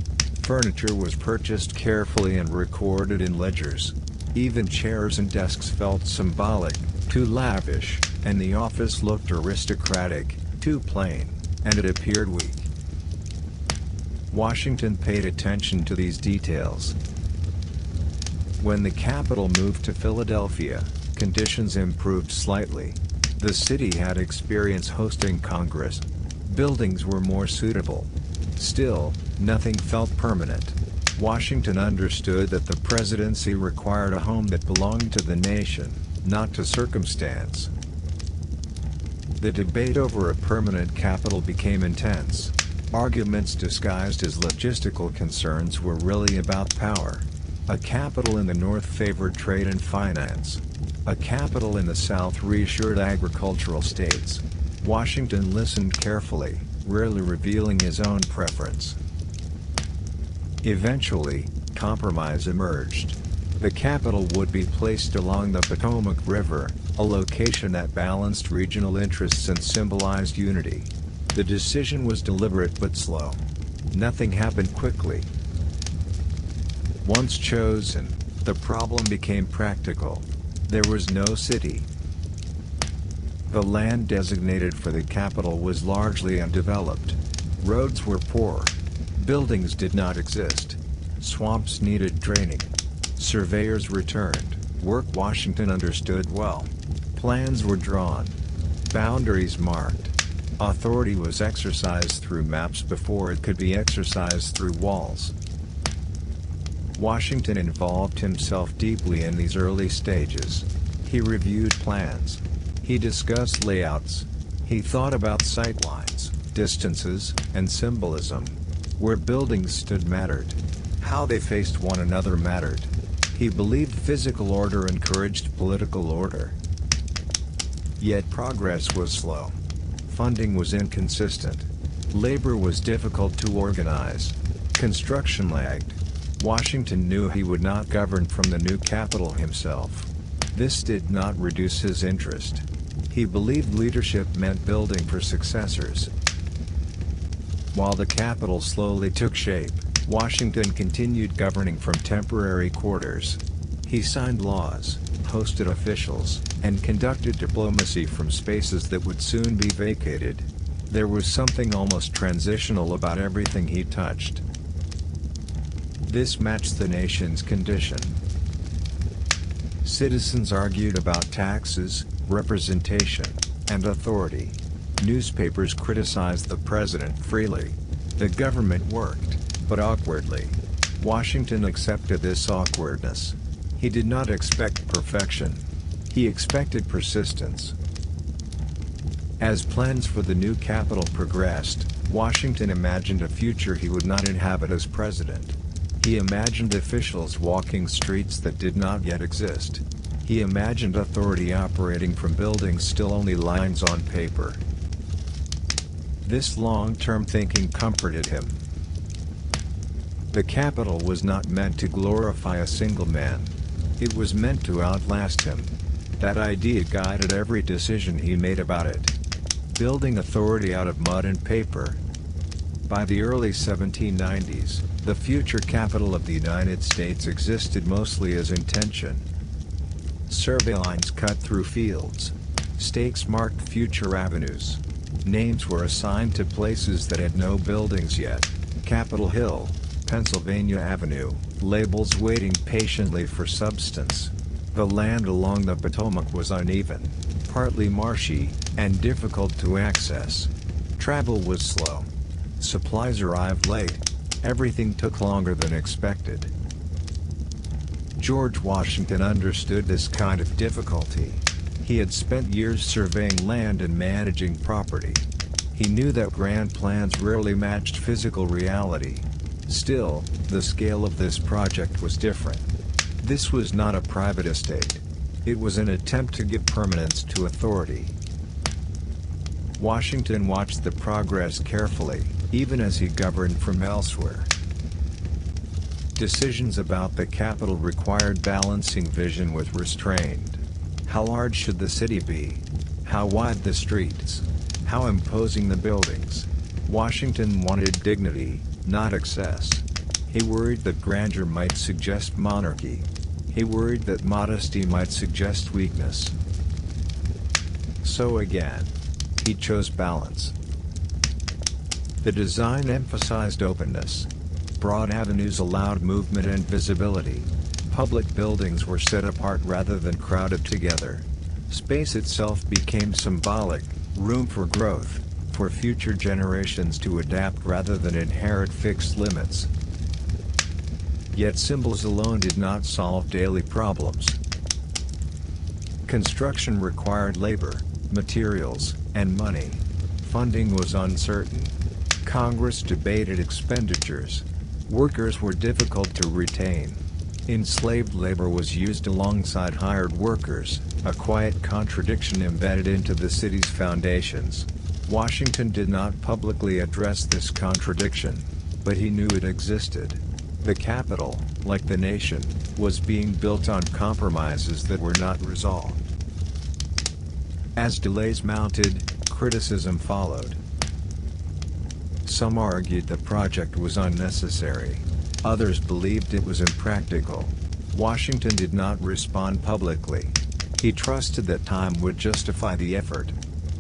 Furniture was purchased carefully and recorded in ledgers. Even chairs and desks felt symbolic, too lavish, and the office looked aristocratic, too plain, and it appeared weak. Washington paid attention to these details. When the capital moved to Philadelphia, conditions improved slightly. The city had experience hosting Congress. Buildings were more suitable. Still, nothing felt permanent. Washington understood that the presidency required a home that belonged to the nation, not to circumstance. The debate over a permanent capital became intense. Arguments disguised as logistical concerns were really about power. A capital in the North favored trade and finance. A capital in the South reassured agricultural states. Washington listened carefully, rarely revealing his own preference. Eventually, compromise emerged. The capital would be placed along the Potomac River, a location that balanced regional interests and symbolized unity. The decision was deliberate but slow. Nothing happened quickly. Once chosen, the problem became practical. There was no city. The land designated for the capital was largely undeveloped. Roads were poor. Buildings did not exist. Swamps needed draining. Surveyors returned, work Washington understood well. Plans were drawn. Boundaries marked. Authority was exercised through maps before it could be exercised through walls. Washington involved himself deeply in these early stages. He reviewed plans. He discussed layouts. He thought about sightlines, distances, and symbolism. Where buildings stood mattered. How they faced one another mattered. He believed physical order encouraged political order. Yet progress was slow. Funding was inconsistent. Labor was difficult to organize. Construction lagged. Washington knew he would not govern from the new capital himself. This did not reduce his interest. He believed leadership meant building for successors. While the capital slowly took shape, Washington continued governing from temporary quarters. He signed laws, hosted officials, and conducted diplomacy from spaces that would soon be vacated. There was something almost transitional about everything he touched. This matched the nation's condition. Citizens argued about taxes, representation, and authority. Newspapers criticized the president freely. The government worked, but awkwardly. Washington accepted this awkwardness. He did not expect perfection. He expected persistence. As plans for the new capital progressed, Washington imagined a future he would not inhabit as president. He imagined officials walking streets that did not yet exist. He imagined authority operating from buildings still only lines on paper. This long-term thinking comforted him. The capital was not meant to glorify a single man. It was meant to outlast him. That idea guided every decision he made about it. Building authority out of mud and paper. By the early 1790s, the future capital of the United States existed mostly as intention. Survey lines cut through fields. Stakes marked future avenues. Names were assigned to places that had no buildings yet. Capitol Hill, Pennsylvania Avenue, labels waiting patiently for substance. The land along the Potomac was uneven, partly marshy, and difficult to access. Travel was slow. Supplies arrived late. Everything took longer than expected. George Washington understood this kind of difficulty. He had spent years surveying land and managing property. He knew that grand plans rarely matched physical reality. Still, the scale of this project was different. This was not a private estate. It was an attempt to give permanence to authority. Washington watched the progress carefully, even as he governed from elsewhere. Decisions about the capital required balancing vision with restraint. How large should the city be? How wide the streets? How imposing the buildings? Washington wanted dignity, not excess. He worried that grandeur might suggest monarchy. He worried that modesty might suggest weakness. So again, he chose balance. The design emphasized openness. Broad avenues allowed movement and visibility. Public buildings were set apart rather than crowded together. Space itself became symbolic, room for growth, for future generations to adapt rather than inherit fixed limits. Yet symbols alone did not solve daily problems. Construction required labor, materials, and money. Funding was uncertain. Congress debated expenditures. Workers were difficult to retain. Enslaved labor was used alongside hired workers, a quiet contradiction embedded into the city's foundations. Washington did not publicly address this contradiction, but he knew it existed. The capital, like the nation, was being built on compromises that were not resolved. As delays mounted, criticism followed. Some argued the project was unnecessary. Others believed it was impractical. Washington did not respond publicly. He trusted that time would justify the effort.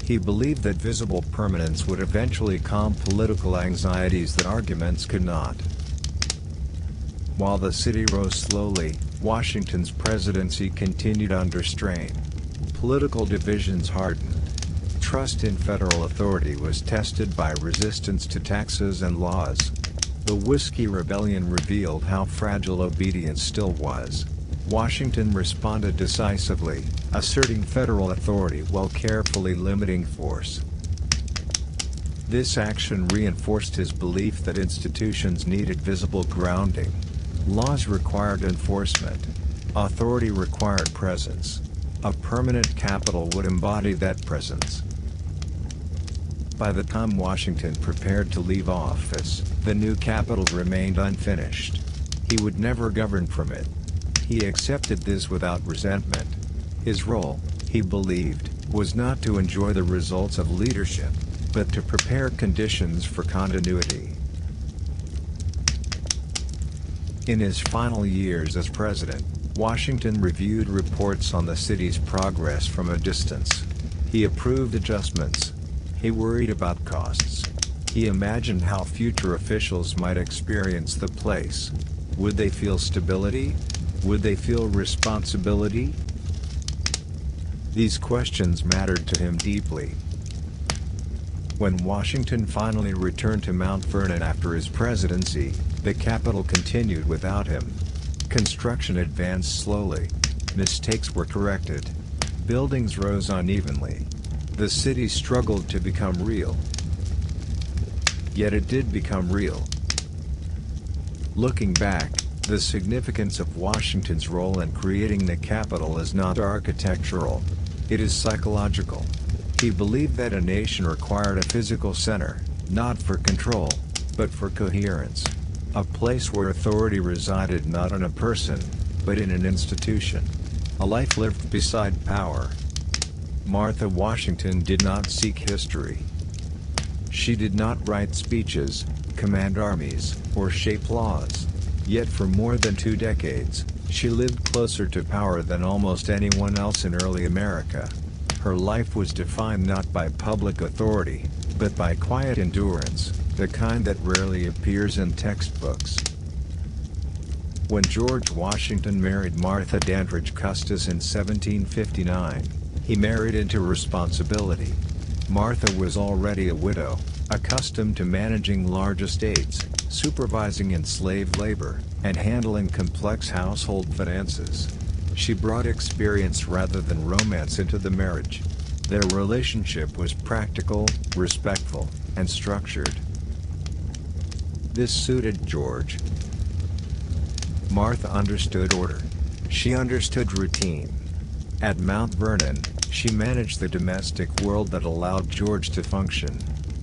He believed that visible permanence would eventually calm political anxieties that arguments could not. While the city rose slowly, Washington's presidency continued under strain. Political divisions hardened. Trust in federal authority was tested by resistance to taxes and laws. The Whiskey Rebellion revealed how fragile obedience still was. Washington responded decisively, asserting federal authority while carefully limiting force. This action reinforced his belief that institutions needed visible grounding. Laws required enforcement. Authority required presence. A permanent capital would embody that presence. By the time Washington prepared to leave office, the new capital remained unfinished. He would never govern from it. He accepted this without resentment. His role, he believed, was not to enjoy the results of leadership, but to prepare conditions for continuity. In his final years as president, Washington reviewed reports on the city's progress from a distance. He approved adjustments. He worried about costs. He imagined how future officials might experience the place. Would they feel stability? Would they feel responsibility? These questions mattered to him deeply. When Washington finally returned to Mount Vernon after his presidency, the capital continued without him. Construction advanced slowly. Mistakes were corrected. Buildings rose unevenly. The city struggled to become real. Yet it did become real. Looking back, the significance of Washington's role in creating the capital is not architectural. It is psychological. He believed that a nation required a physical center, not for control, but for coherence. A place where authority resided not in a person, but in an institution. A life lived beside power. Martha Washington did not seek history. She did not write speeches, command armies, or shape laws. Yet for more than 2 decades, she lived closer to power than almost anyone else in early America. Her life was defined not by public authority, but by quiet endurance, the kind that rarely appears in textbooks. When George Washington married Martha Dandridge Custis in 1759, he married into responsibility. Martha was already a widow, accustomed to managing large estates, supervising enslaved labor, and handling complex household finances. She brought experience rather than romance into the marriage. Their relationship was practical, respectful, and structured. This suited George. Martha understood order. She understood routine. At Mount Vernon, she managed the domestic world that allowed George to function.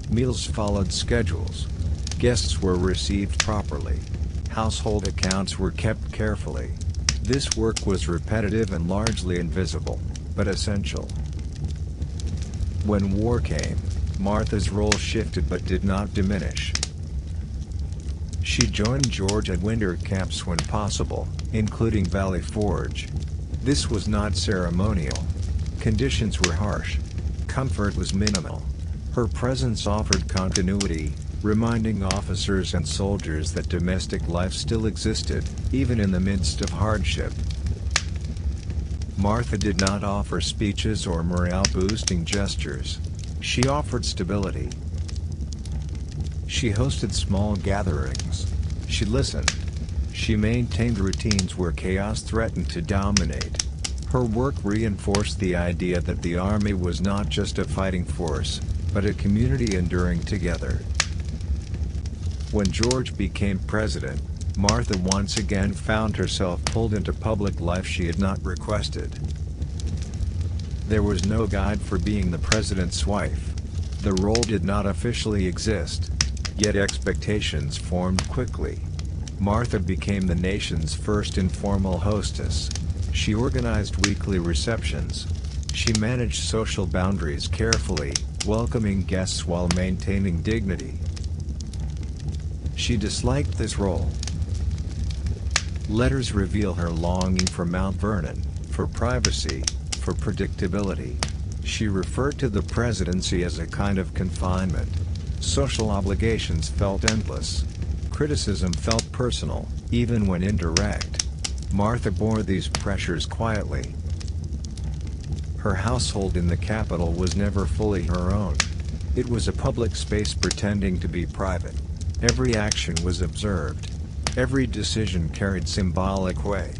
Meals followed schedules. Guests were received properly. Household accounts were kept carefully. This work was repetitive and largely invisible, but essential. When war came, Martha's role shifted but did not diminish. She joined George at winter camps when possible, including Valley Forge. This was not ceremonial. Conditions were harsh. Comfort was minimal. Her presence offered continuity, reminding officers and soldiers that domestic life still existed, even in the midst of hardship. Martha did not offer speeches or morale-boosting gestures. She offered stability. She hosted small gatherings. She listened. She maintained routines where chaos threatened to dominate. Her work reinforced the idea that the Army was not just a fighting force, but a community enduring together. When George became president, Martha once again found herself pulled into public life she had not requested. There was no guide for being the president's wife. The role did not officially exist, yet expectations formed quickly. Martha became the nation's first informal hostess. She organized weekly receptions. She managed social boundaries carefully, welcoming guests while maintaining dignity. She disliked this role. Letters reveal her longing for Mount Vernon, for privacy, for predictability. She referred to the presidency as a kind of confinement. Social obligations felt endless. Criticism felt personal, even when indirect. Martha bore these pressures quietly. Her household in the capital was never fully her own. It was a public space pretending to be private. Every action was observed. Every decision carried symbolic weight.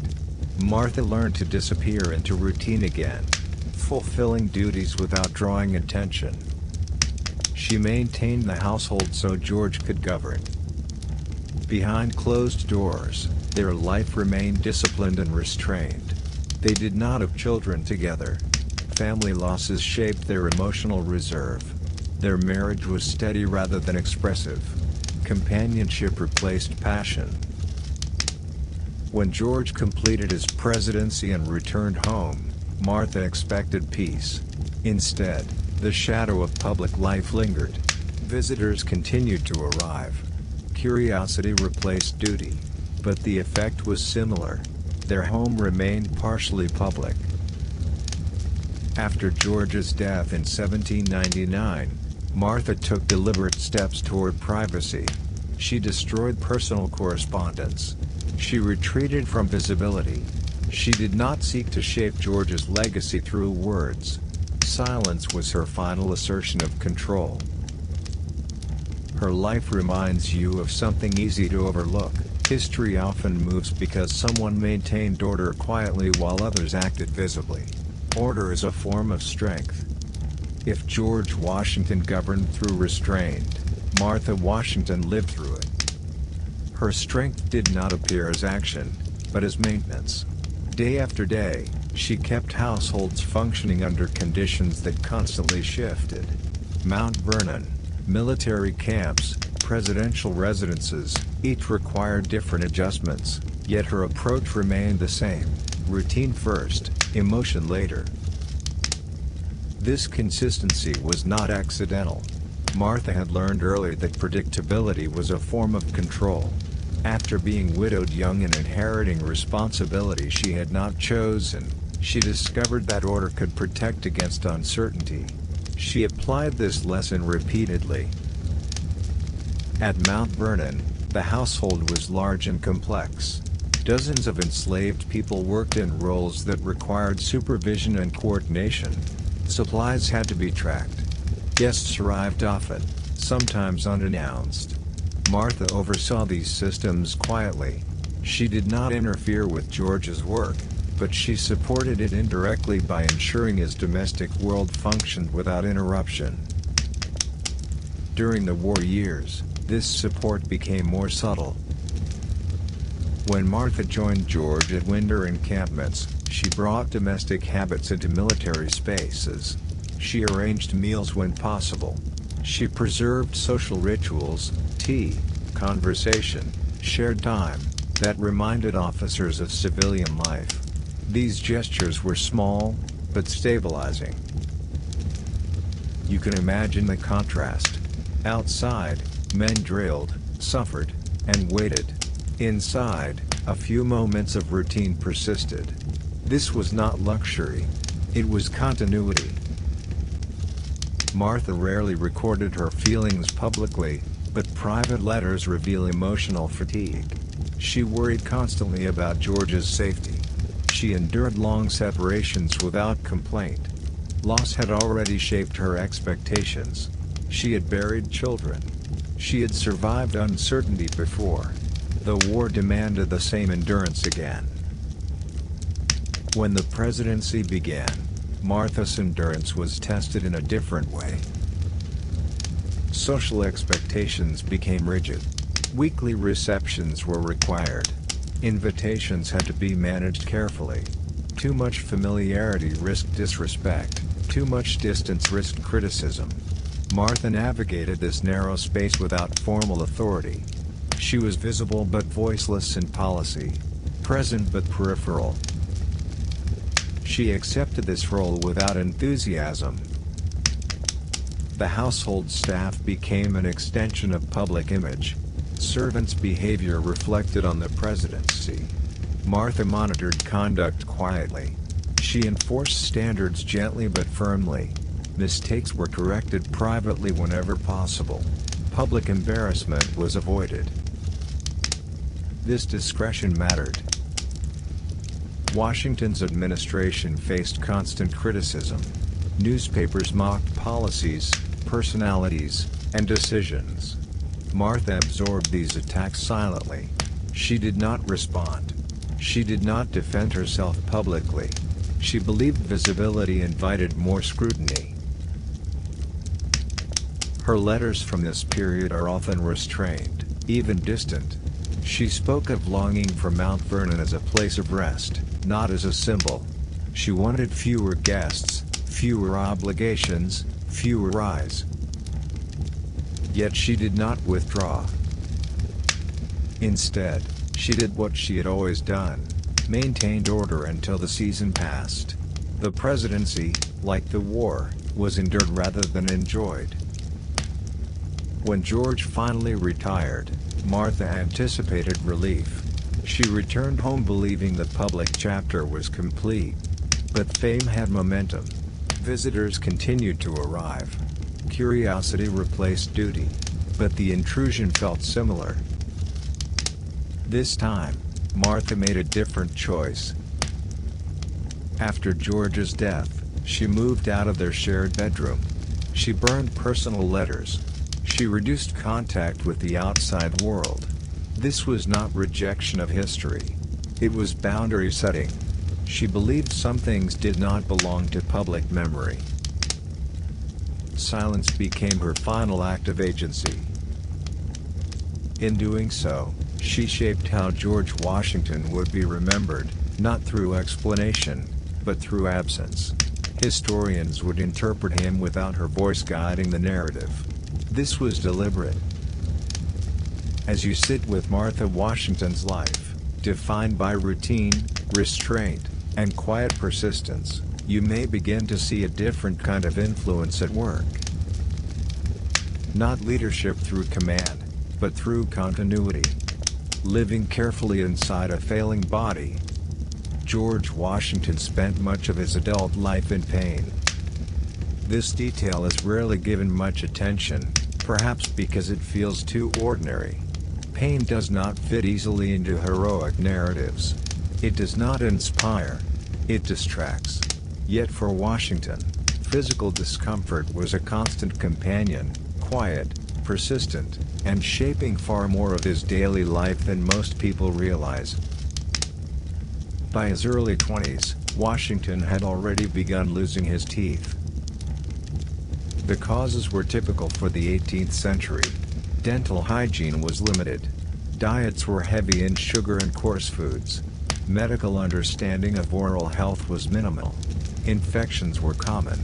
Martha learned to disappear into routine again, fulfilling duties without drawing attention. She maintained the household so George could govern. Behind closed doors, their life remained disciplined and restrained. They did not have children together. Family losses shaped their emotional reserve. Their marriage was steady rather than expressive. Companionship replaced passion. When George completed his presidency and returned home, Martha expected peace. Instead, the shadow of public life lingered. Visitors continued to arrive. Curiosity replaced duty. But the effect was similar. Their home remained partially public. After George's death in 1799, Martha took deliberate steps toward privacy. She destroyed personal correspondence. She retreated from visibility. She did not seek to shape George's legacy through words. Silence was her final assertion of control. Her life reminds you of something easy to overlook. History often moves because someone maintained order quietly while others acted visibly. Order is a form of strength. If George Washington governed through restraint, Martha Washington lived through it. Her strength did not appear as action, but as maintenance. Day after day, she kept households functioning under conditions that constantly shifted. Mount Vernon, military camps, presidential residences, each required different adjustments, yet her approach remained the same: routine first, emotion later. This consistency was not accidental. Martha had learned early that predictability was a form of control. After being widowed young and inheriting responsibility she had not chosen, she discovered that order could protect against uncertainty. She applied this lesson repeatedly. At Mount Vernon, the household was large and complex. Dozens of enslaved people worked in roles that required supervision and coordination. Supplies had to be tracked. Guests arrived often, sometimes unannounced. Martha oversaw these systems quietly. She did not interfere with George's work, but she supported it indirectly by ensuring his domestic world functioned without interruption. During the war years, this support became more subtle. When Martha joined George at winter encampments, she brought domestic habits into military spaces. She arranged meals when possible. She preserved social rituals, tea, conversation, shared time, that reminded officers of civilian life. These gestures were small, but stabilizing. You can imagine the contrast. Outside, men drilled, suffered, and waited. Inside, a few moments of routine persisted. This was not luxury. It was continuity. Martha rarely recorded her feelings publicly, but private letters reveal emotional fatigue. She worried constantly about George's safety. She endured long separations without complaint. Loss had already shaped her expectations. She had buried children. She had survived uncertainty before. The war demanded the same endurance again. When the presidency began, Martha's endurance was tested in a different way. Social expectations became rigid. Weekly receptions were required. Invitations had to be managed carefully. Too much familiarity risked disrespect. Too much distance risked criticism. Martha navigated this narrow space without formal authority. She was visible but voiceless in policy. Present but peripheral. She accepted this role without enthusiasm. The household staff became an extension of public image. Servants' behavior reflected on the presidency. Martha monitored conduct quietly. She enforced standards gently but firmly. Mistakes were corrected privately whenever possible. Public embarrassment was avoided. This discretion mattered. Washington's administration faced constant criticism. Newspapers mocked policies, personalities, and decisions. Martha absorbed these attacks silently. She did not respond. She did not defend herself publicly. She believed visibility invited more scrutiny. Her letters from this period are often restrained, even distant. She spoke of longing for Mount Vernon as a place of rest, not as a symbol. She wanted fewer guests, fewer obligations, fewer eyes. Yet she did not withdraw. Instead, she did what she had always done: maintained order until the season passed. The presidency, like the war, was endured rather than enjoyed. When George finally retired, Martha anticipated relief. She returned home believing the public chapter was complete. But fame had momentum. Visitors continued to arrive. Curiosity replaced duty. But the intrusion felt similar. This time, Martha made a different choice. After George's death, she moved out of their shared bedroom. She burned personal letters. She reduced contact with the outside world. This was not rejection of history. It was boundary setting. She believed some things did not belong to public memory. Silence became her final act of agency. In doing so, she shaped how George Washington would be remembered, not through explanation, but through absence. Historians would interpret him without her voice guiding the narrative. This was deliberate. As you sit with Martha Washington's life, defined by routine, restraint, and quiet persistence, you may begin to see a different kind of influence at work. Not leadership through command, but through continuity. Living carefully inside a failing body. George Washington spent much of his adult life in pain. This detail is rarely given much attention, perhaps because it feels too ordinary. Pain does not fit easily into heroic narratives. It does not inspire. It distracts. Yet for Washington, physical discomfort was a constant companion, quiet, persistent, and shaping far more of his daily life than most people realize. By his early 20s, Washington had already begun losing his teeth. The causes were typical for the 18th century. Dental hygiene was limited. Diets were heavy in sugar and coarse foods. Medical understanding of oral health was minimal. Infections were common.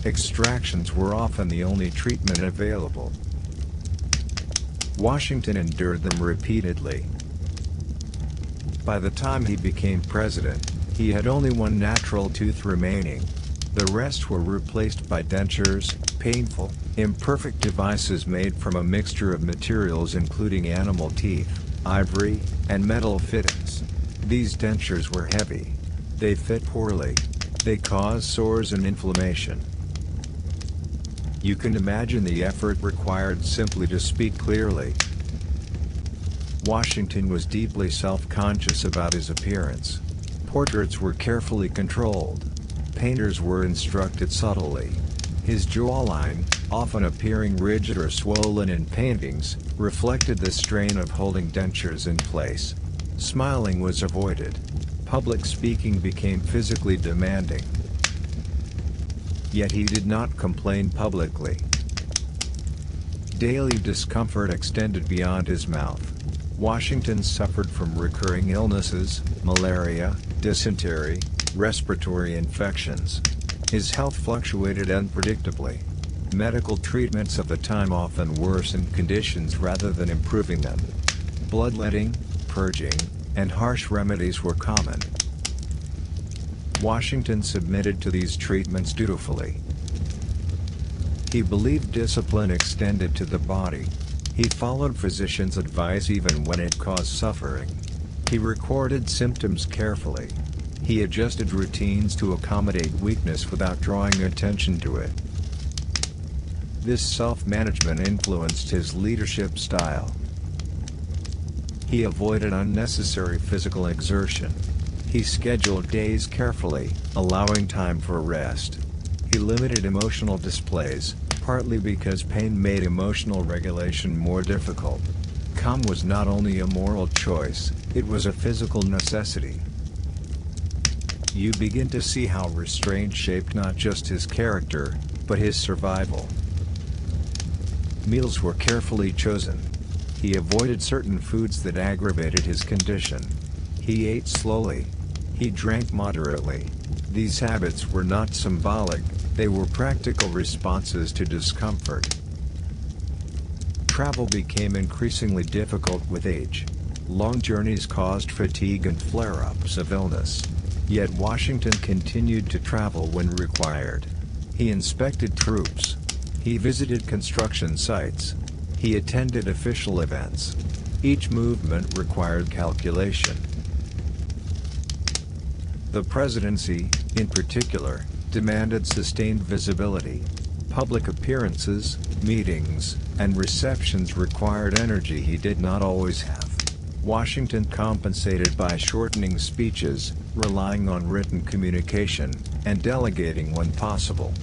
Extractions were often the only treatment available. Washington endured them repeatedly. By the time he became president, he had only one natural tooth remaining. The rest were replaced by dentures, painful, imperfect devices made from a mixture of materials including animal teeth, ivory, and metal fittings. These dentures were heavy. They fit poorly. They caused sores and inflammation. You can imagine the effort required simply to speak clearly. Washington was deeply self-conscious about his appearance. Portraits were carefully controlled. Painters were instructed subtly. His jawline, often appearing rigid or swollen in paintings, reflected the strain of holding dentures in place. Smiling was avoided. Public speaking became physically demanding. Yet he did not complain publicly. Daily discomfort extended beyond his mouth. Washington suffered from recurring illnesses, malaria, dysentery, respiratory infections. His health fluctuated unpredictably. Medical treatments of the time often worsened conditions rather than improving them. Bloodletting, purging, and harsh remedies were common. Washington submitted to these treatments dutifully. He believed discipline extended to the body. He followed physicians' advice even when it caused suffering. He recorded symptoms carefully. He adjusted routines to accommodate weakness without drawing attention to it. This self-management influenced his leadership style. He avoided unnecessary physical exertion. He scheduled days carefully, allowing time for rest. He limited emotional displays, partly because pain made emotional regulation more difficult. Calm was not only a moral choice, it was a physical necessity. You begin to see how restraint shaped not just his character, but his survival. Meals were carefully chosen. He avoided certain foods that aggravated his condition. He ate slowly. He drank moderately. These habits were not symbolic, they were practical responses to discomfort. Travel became increasingly difficult with age. Long journeys caused fatigue and flare-ups of illness. Yet Washington continued to travel when required. He inspected troops. He visited construction sites. He attended official events. Each movement required calculation. The presidency, in particular, demanded sustained visibility. Public appearances, meetings, and receptions required energy he did not always have. Washington compensated by shortening speeches, relying on written communication, and delegating when possible.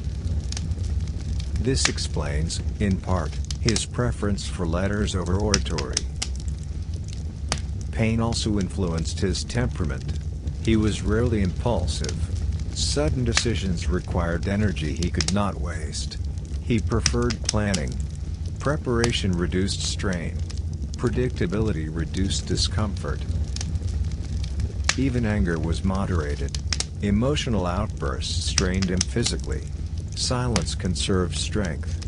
This explains, in part, his preference for letters over oratory. Pain also influenced his temperament. He was rarely impulsive. Sudden decisions required energy he could not waste. He preferred planning. Preparation reduced strain. Predictability reduced discomfort. Even anger was moderated. Emotional outbursts strained him physically. Silence conserved strength.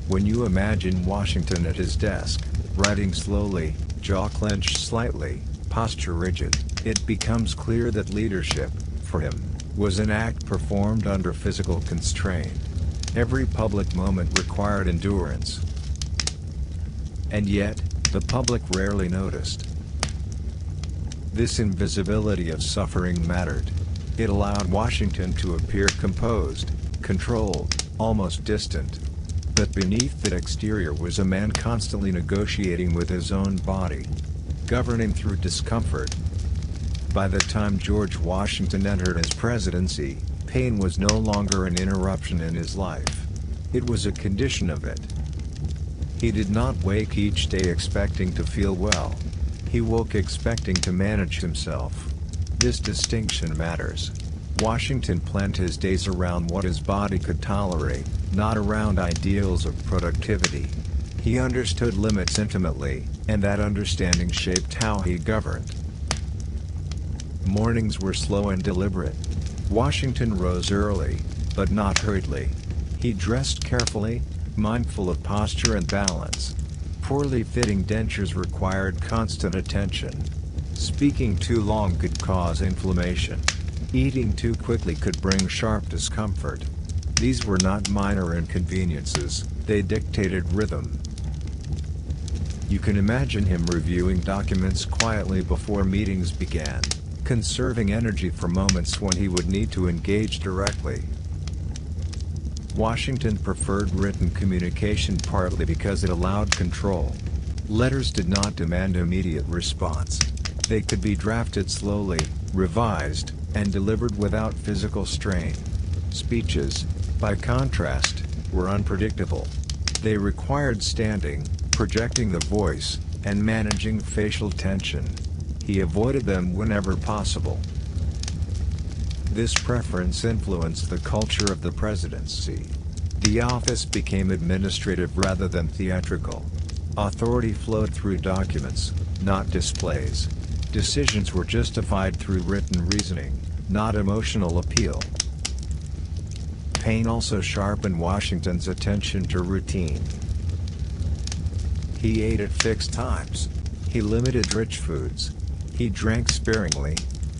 When you imagine Washington at his desk, writing slowly, jaw clenched slightly, posture rigid, it becomes clear that leadership, for him, was an act performed under physical constraint. Every public moment required endurance. And yet, the public rarely noticed. This invisibility of suffering mattered. It allowed Washington to appear composed, controlled, almost distant. But beneath that exterior was a man constantly negotiating with his own body, governing through discomfort. By the time George Washington entered his presidency, pain was no longer an interruption in his life. It was a condition of it. He did not wake each day expecting to feel well. He woke expecting to manage himself. This distinction matters. Washington planned his days around what his body could tolerate, not around ideals of productivity. He understood limits intimately, and that understanding shaped how he governed. Mornings were slow and deliberate. Washington rose early, but not hurriedly. He dressed carefully, mindful of posture and balance. Poorly fitting dentures required constant attention. Speaking too long could cause inflammation. Eating too quickly could bring sharp discomfort. These were not minor inconveniences, they dictated rhythm. You can imagine him reviewing documents quietly before meetings began, conserving energy for moments when he would need to engage directly. Washington preferred written communication partly because it allowed control. Letters did not demand immediate response. They could be drafted slowly, revised, and delivered without physical strain. Speeches, by contrast, were unpredictable. They required standing, projecting the voice, and managing facial tension. He avoided them whenever possible. This preference influenced the culture of the presidency. The office became administrative rather than theatrical. Authority flowed through documents, not displays. Decisions were justified through written reasoning, not emotional appeal. Pain also sharpened Washington's attention to routine. He ate at fixed times. He limited rich foods. He drank sparingly.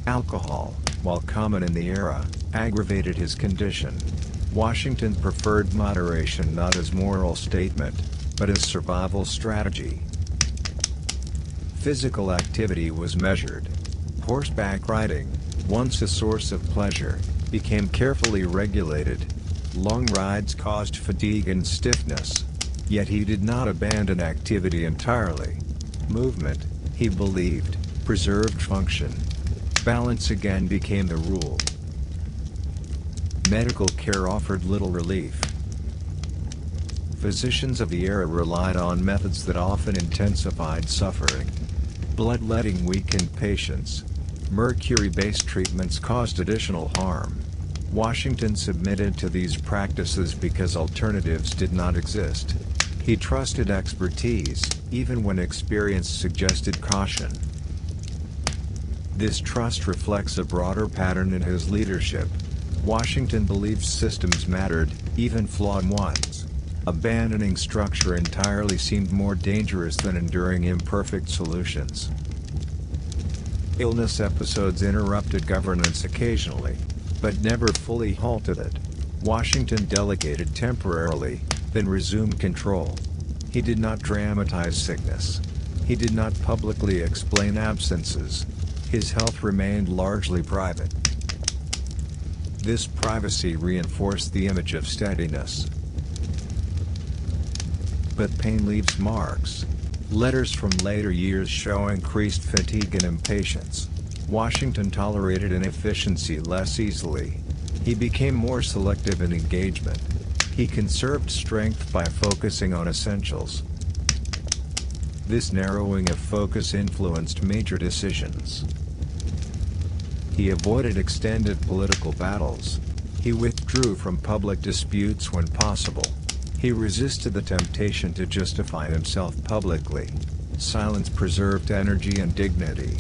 Alcohol, while common in the era, aggravated his condition. Washington preferred moderation not as moral statement, but as survival strategy. Physical activity was measured. Horseback riding, once a source of pleasure, became carefully regulated. Long rides caused fatigue and stiffness. Yet he did not abandon activity entirely. Movement, he believed, preserved function. Balance again became the rule. Medical care offered little relief. Physicians of the era relied on methods that often intensified suffering. Bloodletting weakened patients. Mercury-based treatments caused additional harm. Washington submitted to these practices because alternatives did not exist. He trusted expertise, even when experience suggested caution. This trust reflects a broader pattern in his leadership. Washington believed systems mattered, even flawed ones. Abandoning structure entirely seemed more dangerous than enduring imperfect solutions. Illness episodes interrupted governance occasionally, but never fully halted it. Washington delegated temporarily, then resumed control. He did not dramatize sickness. He did not publicly explain absences. His health remained largely private. This privacy reinforced the image of steadiness. But pain leaves marks. Letters from later years show increased fatigue and impatience. Washington tolerated inefficiency less easily. He became more selective in engagement. He conserved strength by focusing on essentials. This narrowing of focus influenced major decisions. He avoided extended political battles. He withdrew from public disputes when possible. He resisted the temptation to justify himself publicly. Silence preserved energy and dignity.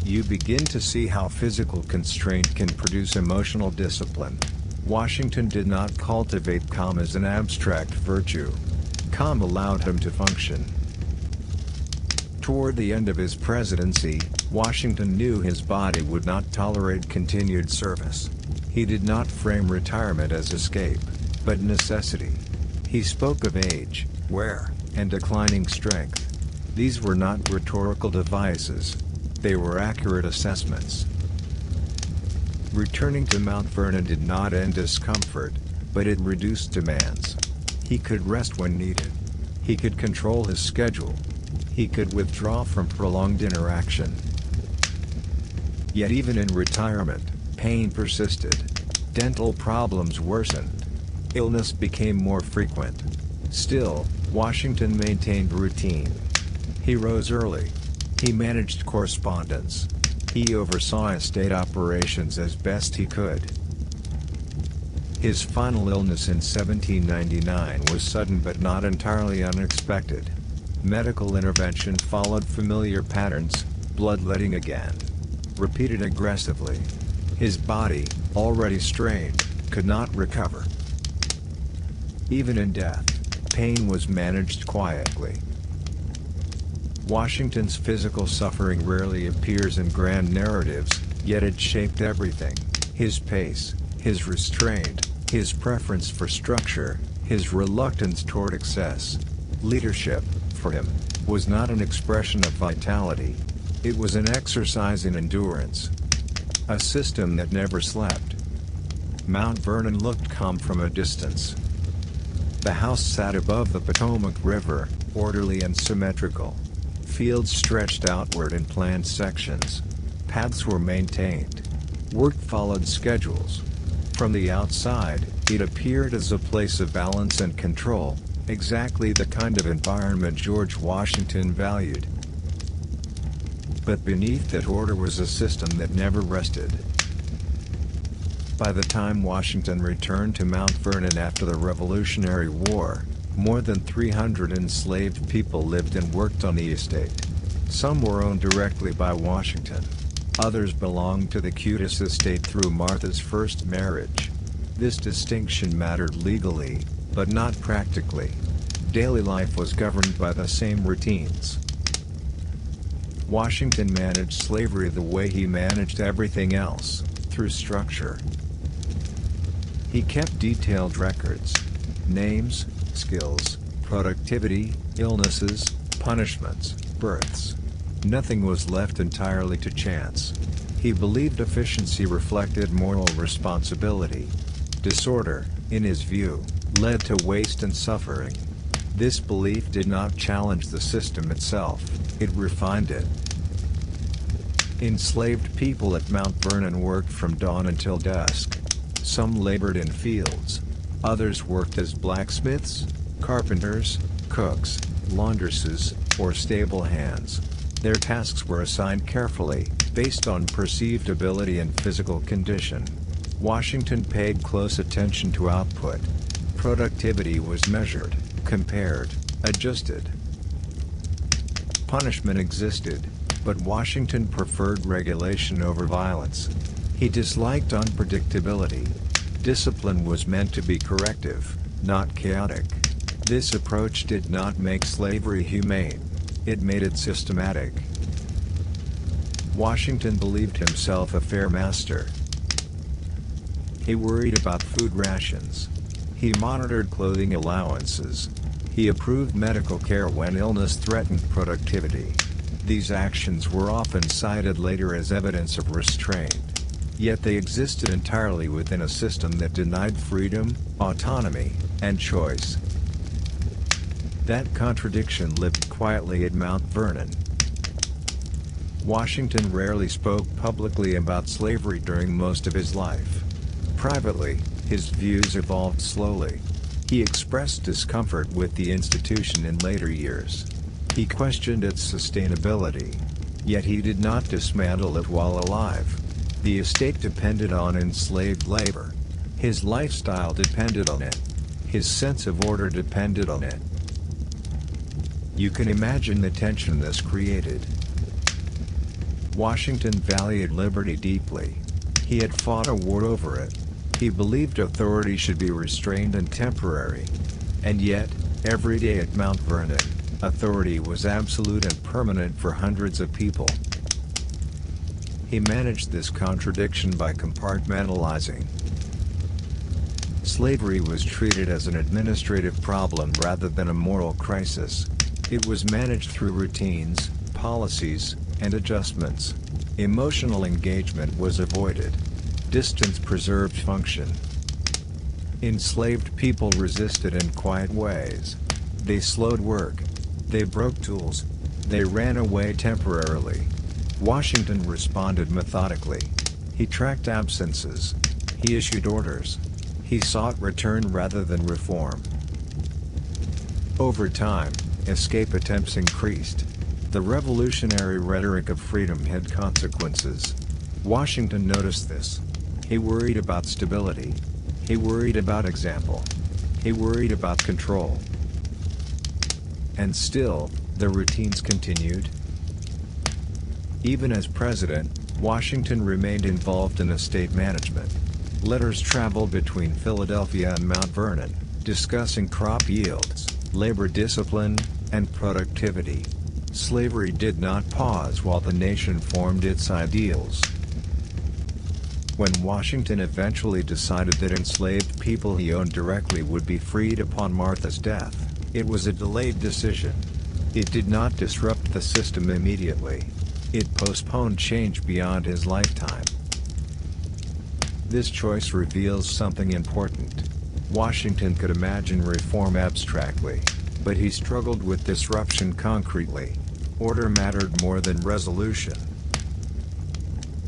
You begin to see how physical constraint can produce emotional discipline. Washington did not cultivate calm as an abstract virtue. Calm allowed him to function. Toward the end of his presidency, Washington knew his body would not tolerate continued service. He did not frame retirement as escape, but necessity. He spoke of age, wear, and declining strength. These were not rhetorical devices. They were accurate assessments. Returning to Mount Vernon did not end discomfort, but it reduced demands. He could rest when needed. He could control his schedule. He could withdraw from prolonged interaction. Yet even in retirement, pain persisted. Dental problems worsened. Illness became more frequent. Still, Washington maintained routine. He rose early. He managed correspondence. He oversaw estate operations as best he could. His final illness in 1799 was sudden but not entirely unexpected. Medical intervention followed familiar patterns, bloodletting again. Repeated aggressively. His body, already strained, could not recover. Even in death, pain was managed quietly. Washington's physical suffering rarely appears in grand narratives, yet it shaped everything: his pace, his restraint, his preference for structure, his reluctance toward excess. Leadership, for him, was not an expression of vitality. It was an exercise in endurance. A system that never slept. Mount Vernon looked calm from a distance. The house sat above the Potomac River, orderly and symmetrical. Fields stretched outward in planned sections. Paths were maintained. Work followed schedules. From the outside, it appeared as a place of balance and control, exactly the kind of environment George Washington valued. But beneath that order was a system that never rested. By the time Washington returned to Mount Vernon after the Revolutionary War, more than 300 enslaved people lived and worked on the estate. Some were owned directly by Washington. Others belonged to the Custis estate through Martha's first marriage. This distinction mattered legally, but not practically. Daily life was governed by the same routines. Washington managed slavery the way he managed everything else, through structure. He kept detailed records. Names, skills, productivity, illnesses, punishments, births. Nothing was left entirely to chance. He believed efficiency reflected moral responsibility. Disorder, in his view, led to waste and suffering. This belief did not challenge the system itself, it refined it. Enslaved people at Mount Vernon worked from dawn until dusk. Some labored in fields. Others worked as blacksmiths, carpenters, cooks, laundresses, or stable hands. Their tasks were assigned carefully, based on perceived ability and physical condition. Washington paid close attention to output. Productivity was measured, compared, adjusted. Punishment existed, But Washington preferred regulation over violence. He disliked unpredictability. Discipline was meant to be corrective, not chaotic. This approach did not make slavery humane. It made it systematic. Washington believed himself a fair master. He worried about food rations. He monitored clothing allowances. He approved medical care when illness threatened productivity. These actions were often cited later as evidence of restraint. Yet they existed entirely within a system that denied freedom, autonomy, and choice. That contradiction lived quietly at Mount Vernon. Washington rarely spoke publicly about slavery during most of his life. Privately, his views evolved slowly. He expressed discomfort with the institution in later years. He questioned its sustainability. Yet he did not dismantle it while alive. The estate depended on enslaved labor. His lifestyle depended on it. His sense of order depended on it. You can imagine the tension this created. Washington valued liberty deeply. He had fought a war over it. He believed authority should be restrained and temporary. And yet, every day at Mount Vernon, authority was absolute and permanent for hundreds of people. He managed this contradiction by compartmentalizing. Slavery was treated as an administrative problem rather than a moral crisis. It was managed through routines, policies, and adjustments. Emotional engagement was avoided. Distance preserved function. Enslaved people resisted in quiet ways. They slowed work. They broke tools. They ran away temporarily. Washington responded methodically. He tracked absences. He issued orders. He sought return rather than reform. Over time, escape attempts increased. The revolutionary rhetoric of freedom had consequences. Washington noticed this. He worried about stability. He worried about example. He worried about control. And still, the routines continued. Even as president, Washington remained involved in estate management. Letters traveled between Philadelphia and Mount Vernon, discussing crop yields, labor discipline, and productivity. Slavery did not pause while the nation formed its ideals. When Washington eventually decided that enslaved people he owned directly would be freed upon Martha's death, it was a delayed decision. It did not disrupt the system immediately. It postponed change beyond his lifetime. This choice reveals something important. Washington could imagine reform abstractly, but he struggled with disruption concretely. Order mattered more than resolution.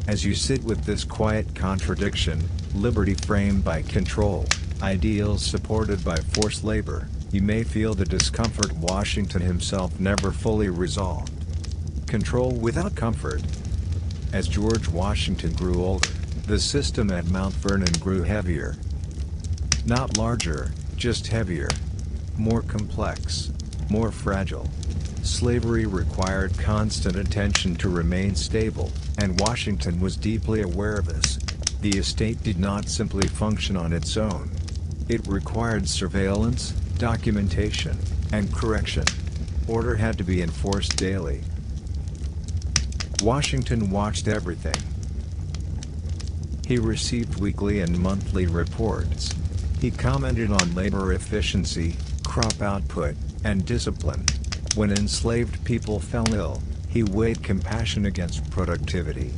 As you sit with this quiet contradiction, liberty framed by control, ideals supported by forced labor, you may feel the discomfort Washington himself never fully resolved. Control without comfort. As George Washington grew older, the system at Mount Vernon grew heavier. Not larger, just heavier. More complex. More fragile. Slavery required constant attention to remain stable, and Washington was deeply aware of this. The estate did not simply function on its own. It required surveillance, documentation, and correction. Order had to be enforced daily. Washington watched everything. He received weekly and monthly reports. He commented on labor efficiency, crop output, and discipline. When enslaved people fell ill, he weighed compassion against productivity.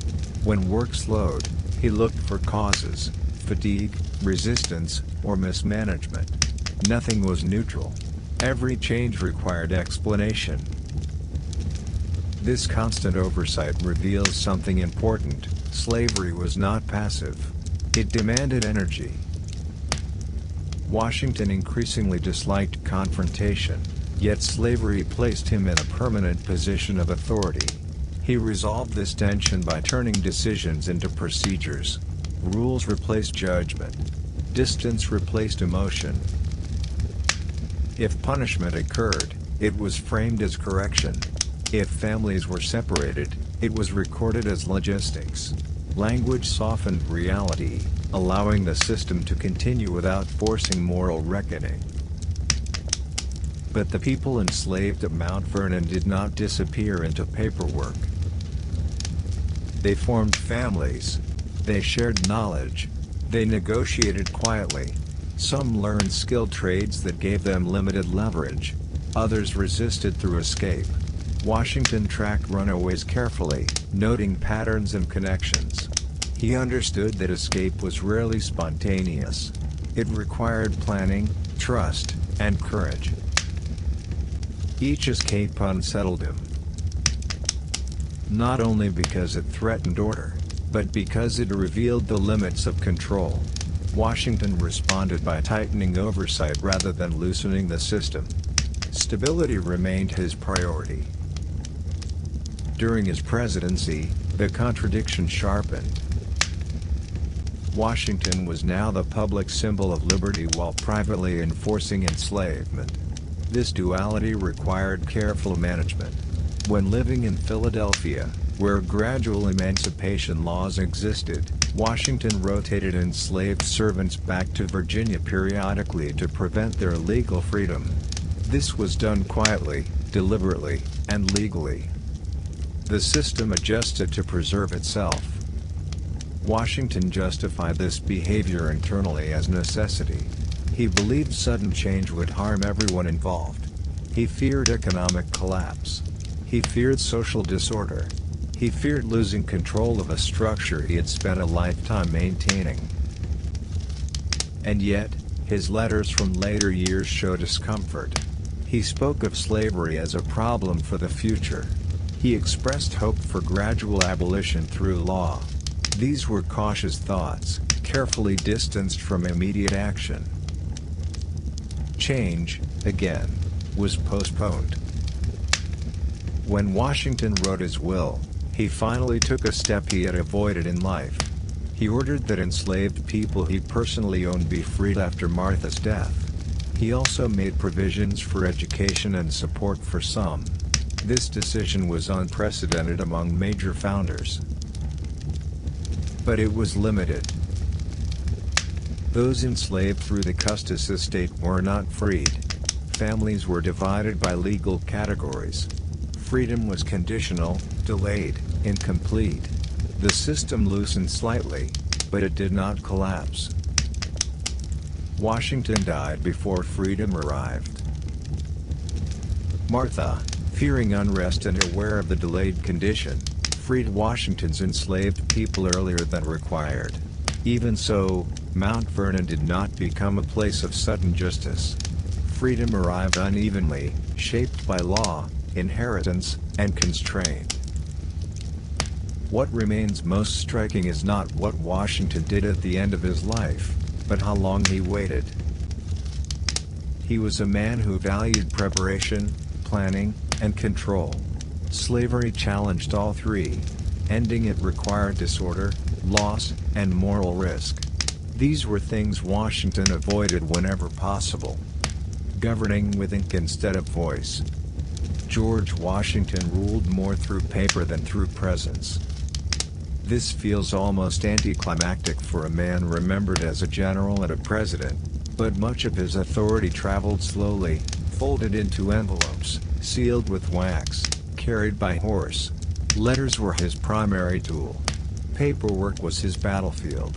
When work slowed, he looked for causes: fatigue, resistance, or mismanagement. Nothing was neutral. Every change required explanation. This constant oversight reveals something important. Slavery was not passive. It demanded energy. Washington increasingly disliked confrontation, yet slavery placed him in a permanent position of authority. He resolved this tension by turning decisions into procedures. Rules replaced judgment. Distance replaced emotion. If punishment occurred, it was framed as correction. If families were separated, It was recorded as logistics. Language softened reality, allowing the system to continue without forcing moral reckoning. But the people enslaved at Mount Vernon did not disappear into paperwork. They formed families. They shared knowledge. They negotiated quietly. Some learned skilled trades that gave them limited leverage. Others resisted through escape. Washington tracked runaways carefully, noting patterns and connections. He understood that escape was rarely spontaneous. It required planning, trust, and courage. Each escape unsettled him. Not only because it threatened order, but because it revealed the limits of control. Washington responded by tightening oversight rather than loosening the system. Stability remained his priority. During his presidency, the contradiction sharpened. Washington was now the public symbol of liberty while privately enforcing enslavement. This duality required careful management. When living in Philadelphia, where gradual emancipation laws existed, Washington rotated enslaved servants back to Virginia periodically to prevent their legal freedom. This was done quietly, deliberately, and legally. The system adjusted to preserve itself. Washington justified this behavior internally as necessity. He believed sudden change would harm everyone involved. He feared economic collapse. He feared social disorder. He feared losing control of a structure he had spent a lifetime maintaining. And yet, his letters from later years show discomfort. He spoke of slavery as a problem for the future. He expressed hope for gradual abolition through law. These were cautious thoughts, carefully distanced from immediate action. Change, again, was postponed. When Washington wrote his will, he finally took a step he had avoided in life. He ordered that enslaved people he personally owned be freed after Martha's death. He also made provisions for education and support for some. This decision was unprecedented among major founders. But it was limited. Those enslaved through the Custis estate were not freed. Families were divided by legal categories. Freedom was conditional, delayed, incomplete. The system loosened slightly, but it did not collapse. Washington died before freedom arrived. Martha, fearing unrest and aware of the delayed condition, freed Washington's enslaved people earlier than required. Even so, Mount Vernon did not become a place of sudden justice. Freedom arrived unevenly, shaped by law, inheritance, and constraint. What remains most striking is not what Washington did at the end of his life, but how long he waited. He was a man who valued preparation, planning, and control. Slavery challenged all three. Ending it required disorder, loss, and moral risk. These were things Washington avoided whenever possible. Governing with ink instead of voice. George Washington ruled more through paper than through presence. This feels almost anticlimactic for a man remembered as a general and a president, but much of his authority traveled slowly, folded into envelopes, sealed with wax, carried by horse. Letters were his primary tool. Paperwork was his battlefield.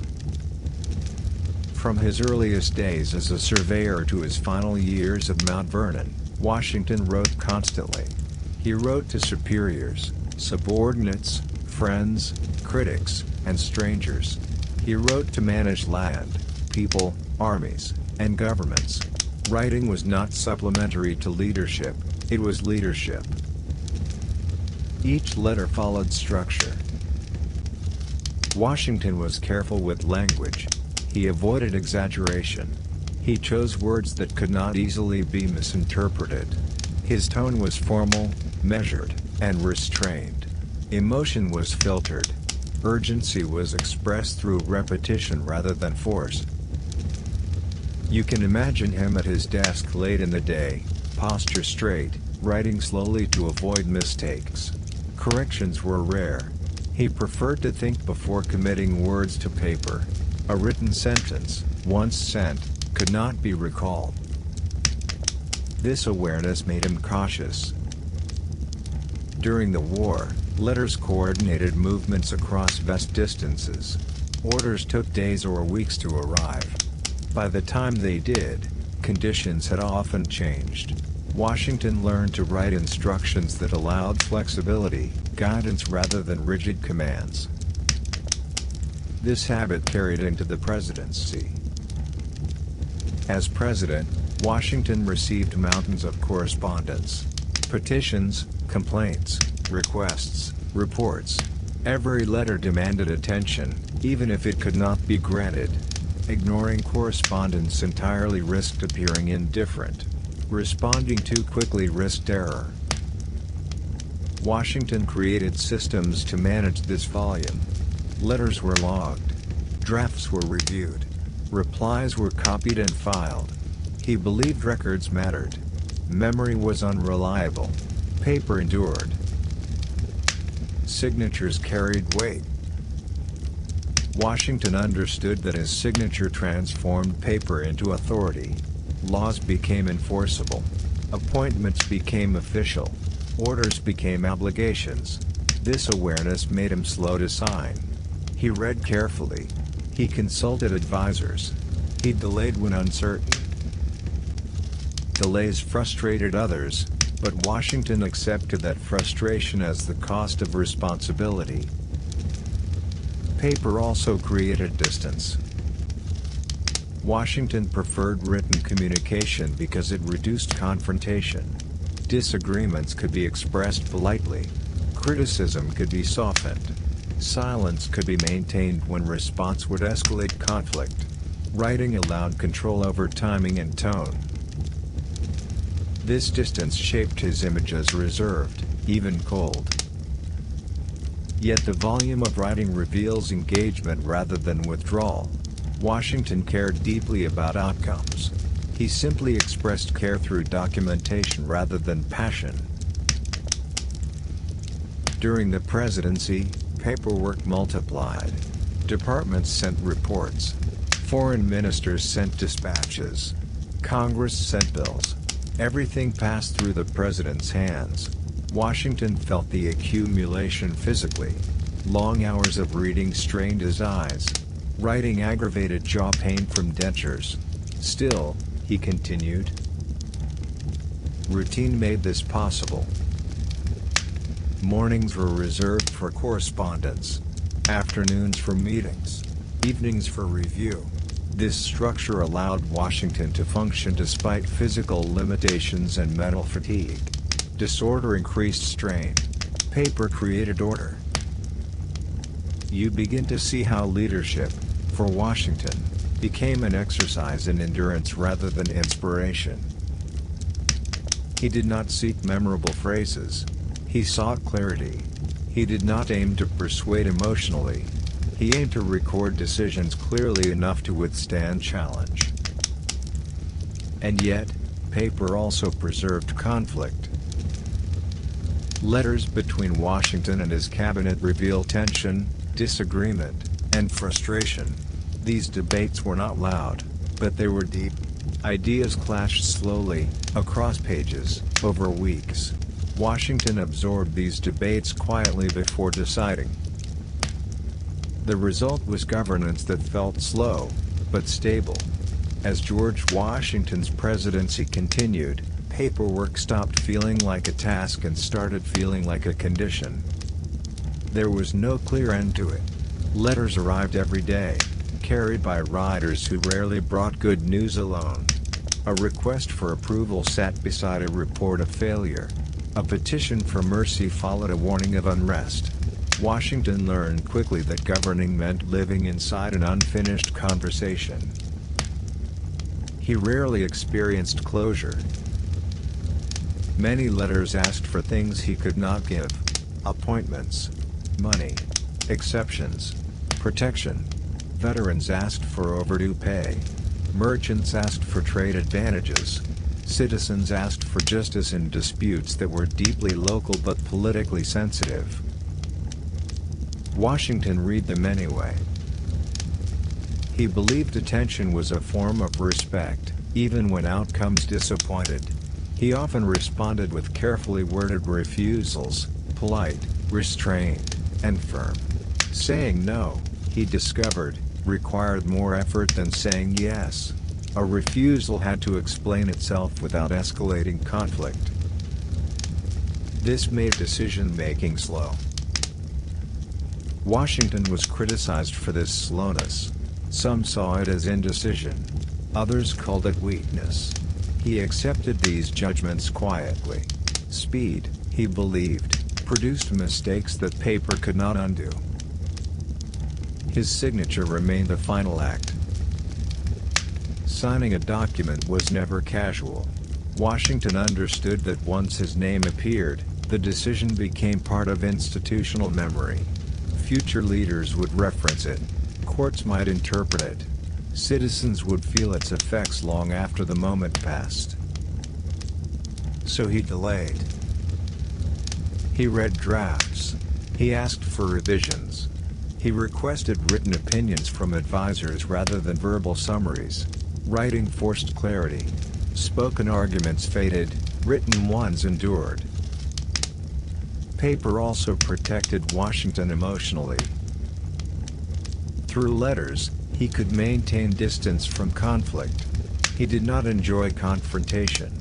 From his earliest days as a surveyor to his final years of Mount Vernon, Washington wrote constantly. He wrote to superiors, subordinates, friends, critics, and strangers. He wrote to manage land, people, armies, and governments. Writing was not supplementary to leadership, it was leadership. Each letter followed structure. Washington was careful with language. He avoided exaggeration. He chose words that could not easily be misinterpreted. His tone was formal, measured, and restrained. Emotion was filtered. Urgency was expressed through repetition rather than force. You can imagine him at his desk late in the day, posture straight, writing slowly to avoid mistakes. Corrections were rare. He preferred to think before committing words to paper. A written sentence, once sent, could not be recalled. This awareness made him cautious. During the war, letters coordinated movements across vast distances. Orders took days or weeks to arrive. By the time they did, conditions had often changed. Washington learned to write instructions that allowed flexibility, guidance rather than rigid commands. This habit carried into the presidency. As president, Washington received mountains of correspondence. Petitions, complaints, requests, reports. Every letter demanded attention, even if it could not be granted. Ignoring correspondence entirely risked appearing indifferent. Responding too quickly risked error. Washington created systems to manage this volume. Letters were logged. Drafts were reviewed. Replies were copied and filed. He believed records mattered. Memory was unreliable. Paper endured. Signatures carried weight. Washington understood that his signature transformed paper into authority. Laws became enforceable. Appointments became official. Orders became obligations. This awareness made him slow to sign. He read carefully. He consulted advisors. He delayed when uncertain. Delays frustrated others, but Washington accepted that frustration as the cost of responsibility. Paper also created distance. Washington preferred written communication because it reduced confrontation. Disagreements could be expressed politely. Criticism could be softened. Silence could be maintained when response would escalate conflict. Writing allowed control over timing and tone. This distance shaped his image as reserved, even cold. Yet the volume of writing reveals engagement rather than withdrawal. Washington cared deeply about outcomes. He simply expressed care through documentation rather than passion. During the presidency, paperwork multiplied. Departments sent reports. Foreign ministers sent dispatches. Congress sent bills. Everything passed through the president's hands. Washington felt the accumulation physically. Long hours of reading strained his eyes. Writing aggravated jaw pain from dentures. Still, he continued. Routine made this possible. Mornings were reserved for correspondence. Afternoons for meetings. Evenings for review. This structure allowed Washington to function despite physical limitations and mental fatigue. Disorder increased strain. Paper created order. You begin to see how leadership, for Washington, became an exercise in endurance rather than inspiration. He did not seek memorable phrases. He sought clarity. He did not aim to persuade emotionally. He aimed to record decisions clearly enough to withstand challenge. And yet, paper also preserved conflict. Letters between Washington and his cabinet reveal tension, disagreement, and frustration. These debates were not loud, but they were deep. Ideas clashed slowly, across pages, over weeks. Washington absorbed these debates quietly before deciding. The result was governance that felt slow, but stable. As George Washington's presidency continued, paperwork stopped feeling like a task and started feeling like a condition. There was no clear end to it. Letters arrived every day, carried by writers who rarely brought good news alone. A request for approval sat beside a report of failure. A petition for mercy followed a warning of unrest. Washington learned quickly that governing meant living inside an unfinished conversation. He rarely experienced closure. Many letters asked for things he could not give. Appointments, money, exceptions, protection. Veterans asked for overdue pay. Merchants asked for trade advantages. Citizens asked for justice in disputes that were deeply local but politically sensitive. Washington read them anyway. He believed attention was a form of respect, even when outcomes disappointed. He often responded with carefully worded refusals, polite, restrained, and firm. Saying no, he discovered, required more effort than saying yes. A refusal had to explain itself without escalating conflict. This made decision-making slow. Washington was criticized for this slowness. Some saw it as indecision. Others called it weakness. He accepted these judgments quietly. Speed, he believed, produced mistakes that paper could not undo. His signature remained the final act. Signing a document was never casual. Washington understood that once his name appeared, the decision became part of institutional memory. Future leaders would reference it. Courts might interpret it. Citizens would feel its effects long after the moment passed. So he delayed. He read drafts. He asked for revisions. He requested written opinions from advisors rather than verbal summaries. Writing forced clarity. Spoken arguments faded, written ones endured. Paper also protected Washington emotionally. Through letters, he could maintain distance from conflict. He did not enjoy confrontation.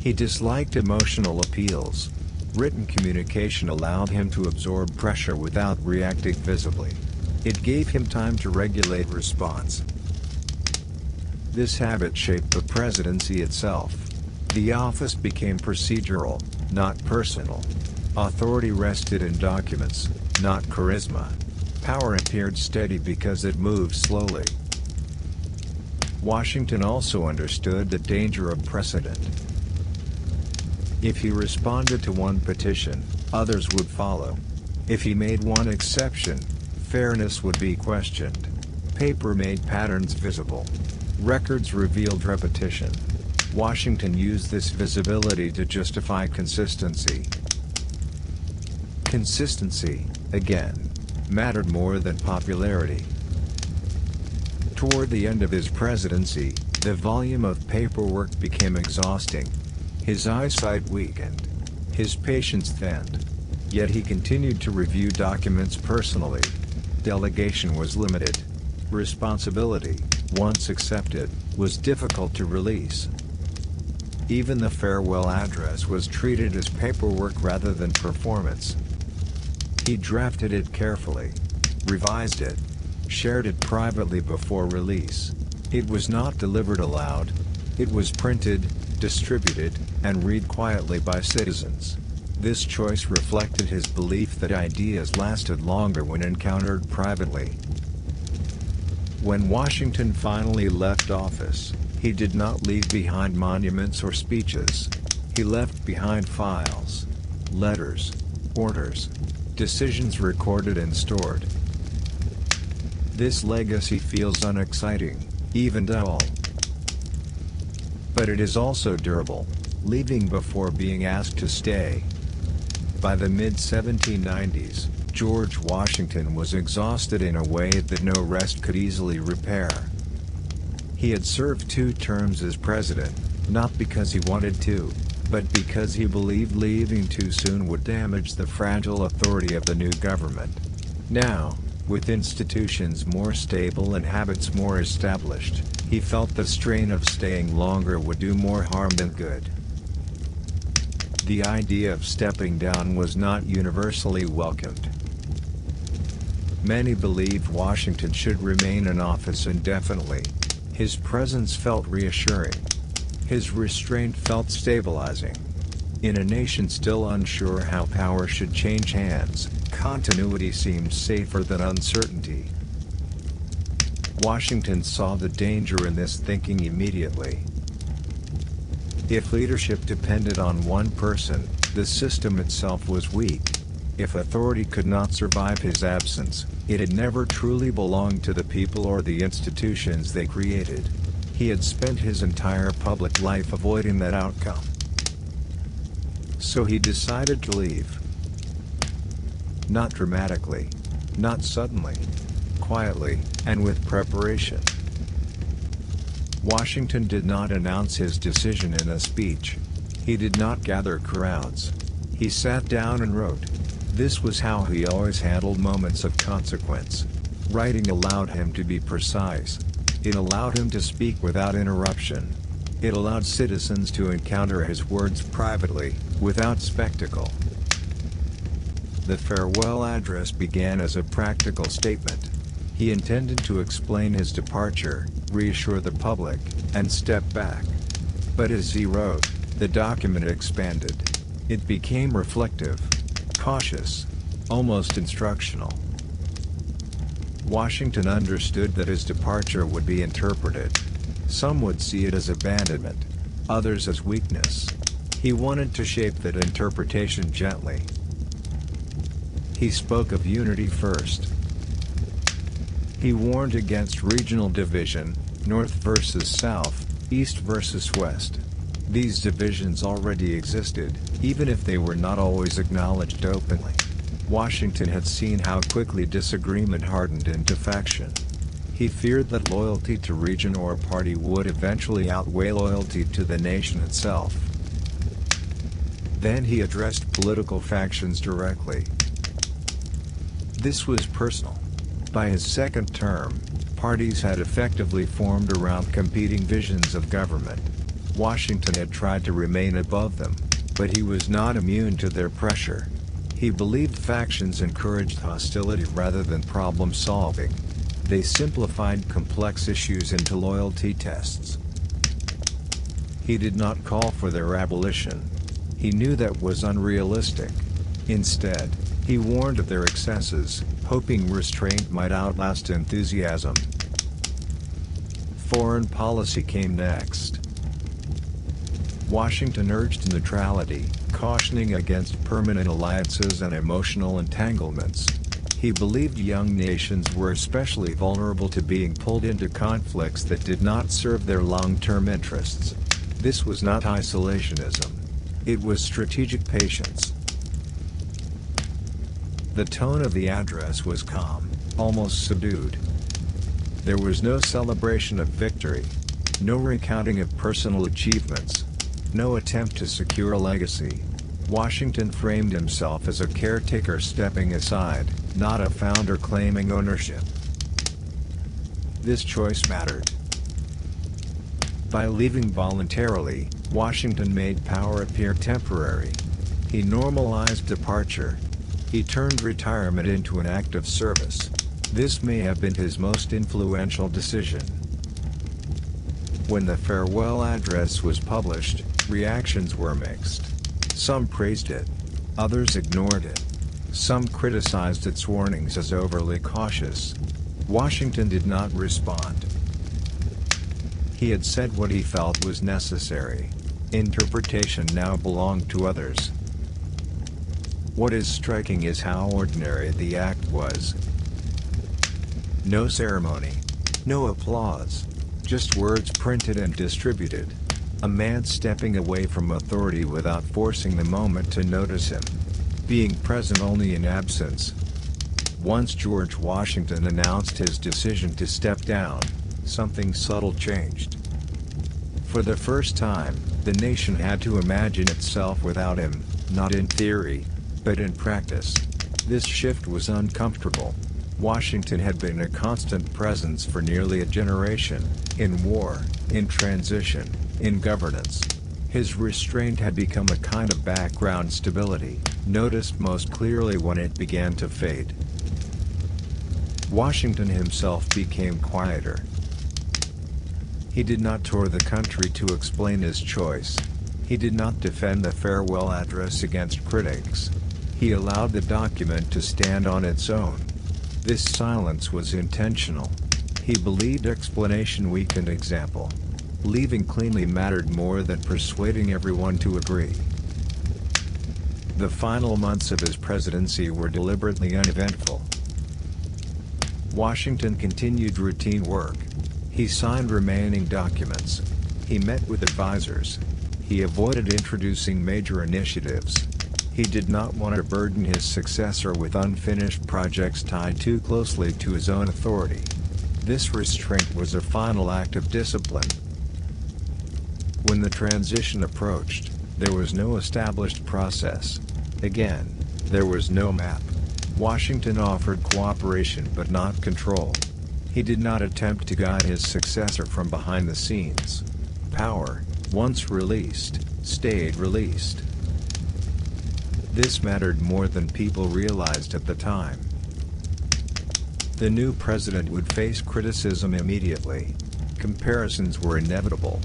He disliked emotional appeals. Written communication allowed him to absorb pressure without reacting visibly. It gave him time to regulate response. This habit shaped the presidency itself. The office became procedural, not personal. Authority rested in documents, not charisma. Power appeared steady because it moved slowly. Washington also understood the danger of precedent. If he responded to one petition, others would follow. If he made one exception, fairness would be questioned. Paper made patterns visible. Records revealed repetition. Washington used this visibility to justify consistency. Consistency, again, mattered more than popularity. Toward the end of his presidency, the volume of paperwork became exhausting. His eyesight weakened. His patience thinned. Yet he continued to review documents personally. Delegation was limited. Responsibility, once accepted, was difficult to release. Even the farewell address was treated as paperwork rather than performance. He drafted it carefully, revised it, shared it privately before release. It was not delivered aloud. It was printed, distributed, and read quietly by citizens. This choice reflected his belief that ideas lasted longer when encountered privately. When Washington finally left office, he did not leave behind monuments or speeches. He left behind files, letters, orders, decisions recorded and stored. This legacy feels unexciting, even dull. But it is also durable, leaving before being asked to stay. By the mid-1790s, George Washington was exhausted in a way that no rest could easily repair. He had served 2 terms as president, not because he wanted to, but because he believed leaving too soon would damage the fragile authority of the new government. Now, with institutions more stable and habits more established, he felt the strain of staying longer would do more harm than good. The idea of stepping down was not universally welcomed. Many believed Washington should remain in office indefinitely. His presence felt reassuring. His restraint felt stabilizing. In a nation still unsure how power should change hands, continuity seemed safer than uncertainty. Washington saw the danger in this thinking immediately. If leadership depended on one person, the system itself was weak. If authority could not survive his absence, it had never truly belonged to the people or the institutions they created. He had spent his entire public life avoiding that outcome. So he decided to leave. Not dramatically, not suddenly, quietly, and with preparation. Washington did not announce his decision in a speech. He did not gather crowds. He sat down and wrote. This was how he always handled moments of consequence. Writing allowed him to be precise. It allowed him to speak without interruption. It allowed citizens to encounter his words privately, without spectacle. The farewell address began as a practical statement. He intended to explain his departure, reassure the public, and step back. But as he wrote, the document expanded. It became reflective, cautious, almost instructional. Washington understood that his departure would be interpreted. Some would see it as abandonment, others as weakness. He wanted to shape that interpretation gently. He spoke of unity first. He warned against regional division, North versus South, East versus West. These divisions already existed, even if they were not always acknowledged openly. Washington had seen how quickly disagreement hardened into faction. He feared that loyalty to region or party would eventually outweigh loyalty to the nation itself. Then he addressed political factions directly. This was personal. By his second term, parties had effectively formed around competing visions of government. Washington had tried to remain above them, but he was not immune to their pressure. He believed factions encouraged hostility rather than problem-solving. They simplified complex issues into loyalty tests. He did not call for their abolition. He knew that was unrealistic. Instead, he warned of their excesses, hoping restraint might outlast enthusiasm. Foreign policy came next. Washington urged neutrality, cautioning against permanent alliances and emotional entanglements. He believed young nations were especially vulnerable to being pulled into conflicts that did not serve their long-term interests. This was not isolationism. It was strategic patience. The tone of the address was calm, almost subdued. There was no celebration of victory, no recounting of personal achievements, no attempt to secure a legacy. Washington framed himself as a caretaker stepping aside, not a founder claiming ownership. This choice mattered. By leaving voluntarily, Washington made power appear temporary. He normalized departure. He turned retirement into an act of service. This may have been his most influential decision. When the farewell address was published, reactions were mixed. Some praised it. Others ignored it. Some criticized its warnings as overly cautious. Washington did not respond. He had said what he felt was necessary. Interpretation now belonged to others. What is striking is how ordinary the act was. No ceremony. No applause. Just words printed and distributed. A man stepping away from authority without forcing the moment to notice him. Being present only in absence. Once George Washington announced his decision to step down, something subtle changed. For the first time, the nation had to imagine itself without him, not in theory, but in practice. This shift was uncomfortable. Washington had been a constant presence for nearly a generation, in war, in transition, in governance. His restraint had become a kind of background stability, noticed most clearly when it began to fade. Washington himself became quieter. He did not tour the country to explain his choice. He did not defend the farewell address against critics. He allowed the document to stand on its own. This silence was intentional. He believed explanation weakened example. Leaving cleanly mattered more than persuading everyone to agree. The final months of his presidency were deliberately uneventful. Washington continued routine work. He signed remaining documents. He met with advisors. He avoided introducing major initiatives. He did not want to burden his successor with unfinished projects tied too closely to his own authority. This restraint was a final act of discipline. When the transition approached, there was no established process. Again, there was no map. Washington offered cooperation but not control. He did not attempt to guide his successor from behind the scenes. Power, once released, stayed released. This mattered more than people realized at the time. The new president would face criticism immediately. Comparisons were inevitable.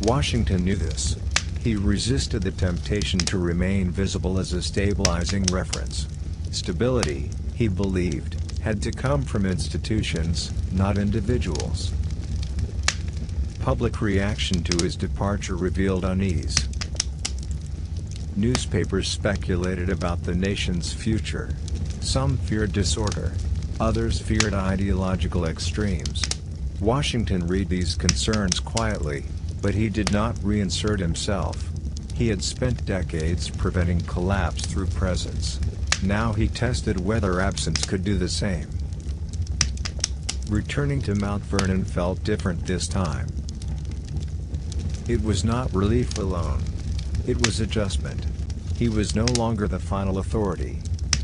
Washington knew this. He resisted the temptation to remain visible as a stabilizing reference. Stability, he believed, had to come from institutions, not individuals. Public reaction to his departure revealed unease. Newspapers speculated about the nation's future. Some feared disorder. Others feared ideological extremes. Washington read these concerns quietly, but he did not reinsert himself. He had spent decades preventing collapse through presence. Now he tested whether absence could do the same. Returning to Mount Vernon felt different this time. It was not relief alone. It was adjustment. He was no longer the final authority.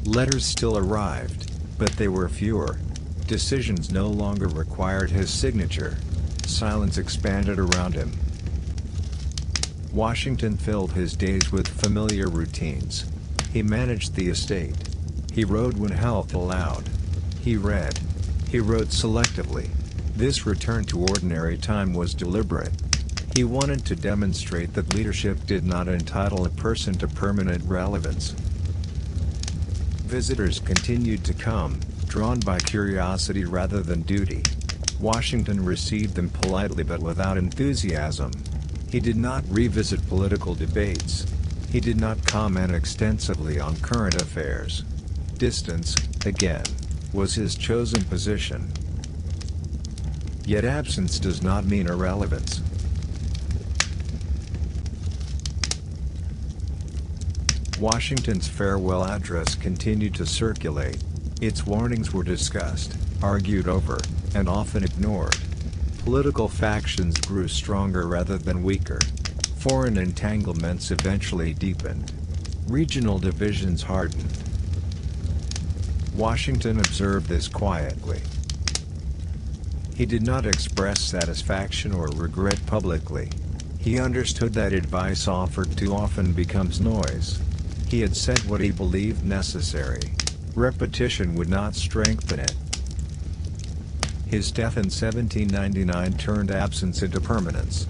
Letters still arrived, but they were fewer. Decisions no longer required his signature. Silence expanded around him. Washington filled his days with familiar routines. He managed the estate. He rode when health allowed. He read. He wrote selectively. This return to ordinary time was deliberate. He wanted to demonstrate that leadership did not entitle a person to permanent relevance. Visitors continued to come, drawn by curiosity rather than duty. Washington received them politely but without enthusiasm. He did not revisit political debates. He did not comment extensively on current affairs. Distance, again, was his chosen position. Yet absence does not mean irrelevance. Washington's farewell address continued to circulate. Its warnings were discussed, argued over, and often ignored. Political factions grew stronger rather than weaker. Foreign entanglements eventually deepened. Regional divisions hardened. Washington observed this quietly. He did not express satisfaction or regret publicly. He understood that advice offered too often becomes noise. He had said what he believed necessary. Repetition would not strengthen it. His death in 1799 turned absence into permanence.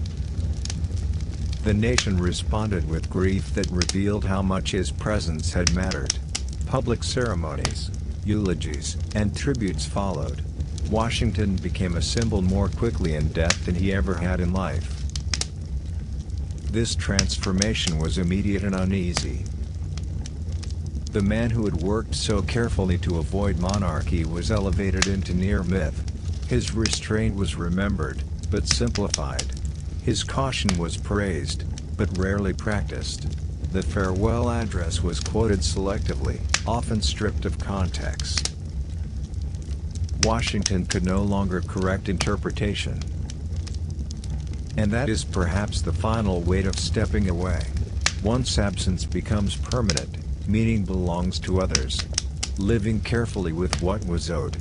The nation responded with grief that revealed how much his presence had mattered. Public ceremonies, eulogies, and tributes followed. Washington became a symbol more quickly in death than he ever had in life. This transformation was immediate and uneasy. The man who had worked so carefully to avoid monarchy was elevated into near myth. His restraint was remembered, but simplified. His caution was praised, but rarely practiced. The farewell address was quoted selectively, often stripped of context. Washington could no longer correct interpretation. And that is perhaps the final weight of stepping away. Once absence becomes permanent, meaning belongs to others. Living carefully with what was owed.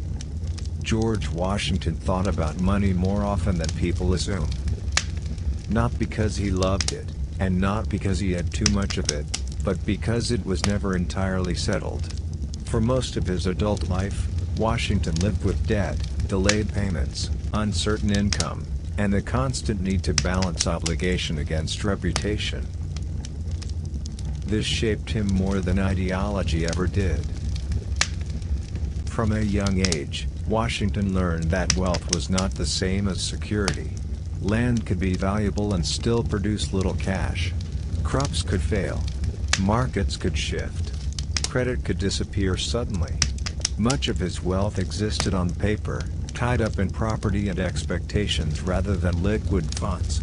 George Washington thought about money more often than people assume. Not because he loved it, and not because he had too much of it, but because it was never entirely settled. For most of his adult life, Washington lived with debt, delayed payments, uncertain income, and the constant need to balance obligation against reputation. This shaped him more than ideology ever did. From a young age, Washington learned that wealth was not the same as security. Land could be valuable and still produce little cash. Crops could fail. Markets could shift. Credit could disappear suddenly. Much of his wealth existed on paper, tied up in property and expectations rather than liquid funds.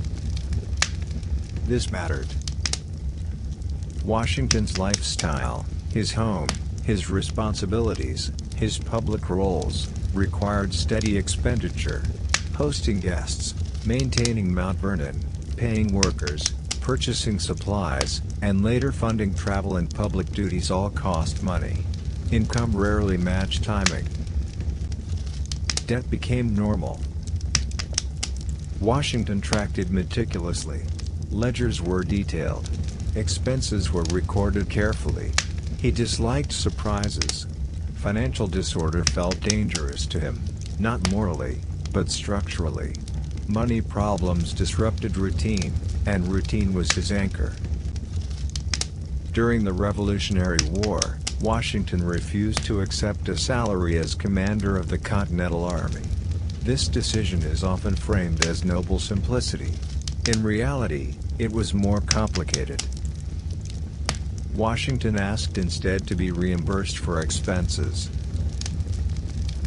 This mattered. Washington's lifestyle, his home, his responsibilities, his public roles, required steady expenditure. Hosting guests, maintaining Mount Vernon, paying workers, purchasing supplies, and later funding travel and public duties all cost money. Income rarely matched timing. Debt became normal. Washington tracked it meticulously. Ledgers were detailed. Expenses were recorded carefully. He disliked surprises. Financial disorder felt dangerous to him, not morally, but structurally. Money problems disrupted routine, and routine was his anchor. During the Revolutionary War, Washington refused to accept a salary as commander of the Continental Army. This decision is often framed as noble simplicity. In reality, it was more complicated. Washington asked instead to be reimbursed for expenses.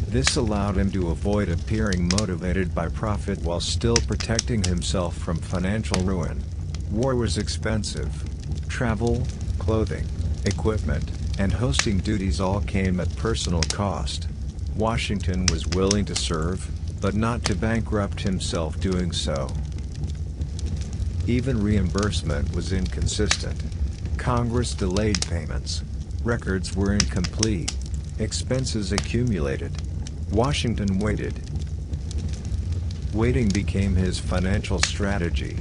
This allowed him to avoid appearing motivated by profit while still protecting himself from financial ruin. War was expensive. Travel, clothing, equipment, and hosting duties all came at personal cost. Washington was willing to serve, but not to bankrupt himself doing so. Even reimbursement was inconsistent. Congress delayed payments. Records were incomplete. Expenses accumulated. Washington waited. Waiting became his financial strategy.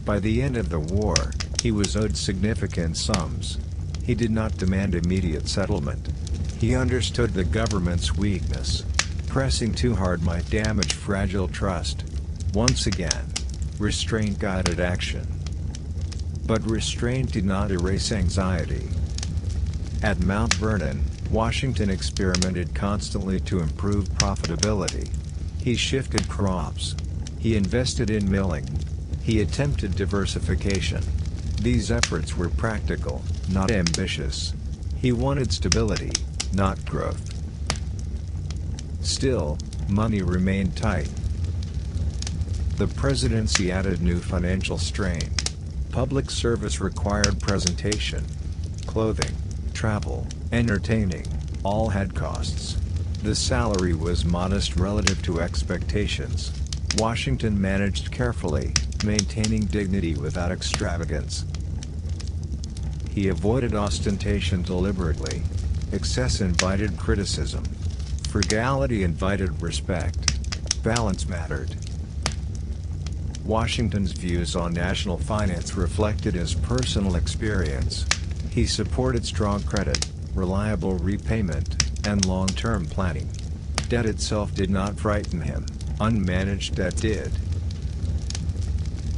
By the end of the war, he was owed significant sums. He did not demand immediate settlement. He understood the government's weakness. Pressing too hard might damage fragile trust. Once again, restraint guided action. But restraint did not erase anxiety. At Mount Vernon, Washington experimented constantly to improve profitability. He shifted crops. He invested in milling. He attempted diversification. These efforts were practical, not ambitious. He wanted stability, not growth. Still, money remained tight. The presidency added new financial strain. Public service required presentation. Clothing, travel, entertaining, all had costs. The salary was modest relative to expectations. Washington managed carefully, maintaining dignity without extravagance. He avoided ostentation deliberately. Excess invited criticism. Frugality invited respect. Balance mattered. Washington's views on national finance reflected his personal experience. He supported strong credit, reliable repayment, and long-term planning. Debt itself did not frighten him, unmanaged debt did.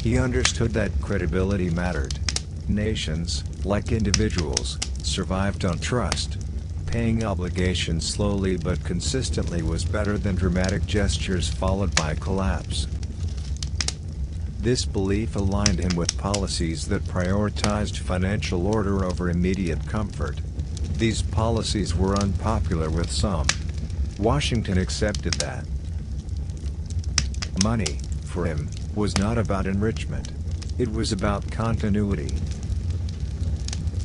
He understood that credibility mattered. Nations, like individuals, survived on trust. Paying obligations slowly but consistently was better than dramatic gestures followed by collapse. This belief aligned him with policies that prioritized financial order over immediate comfort. These policies were unpopular with some. Washington accepted that. Money, for him, was not about enrichment. It was about continuity.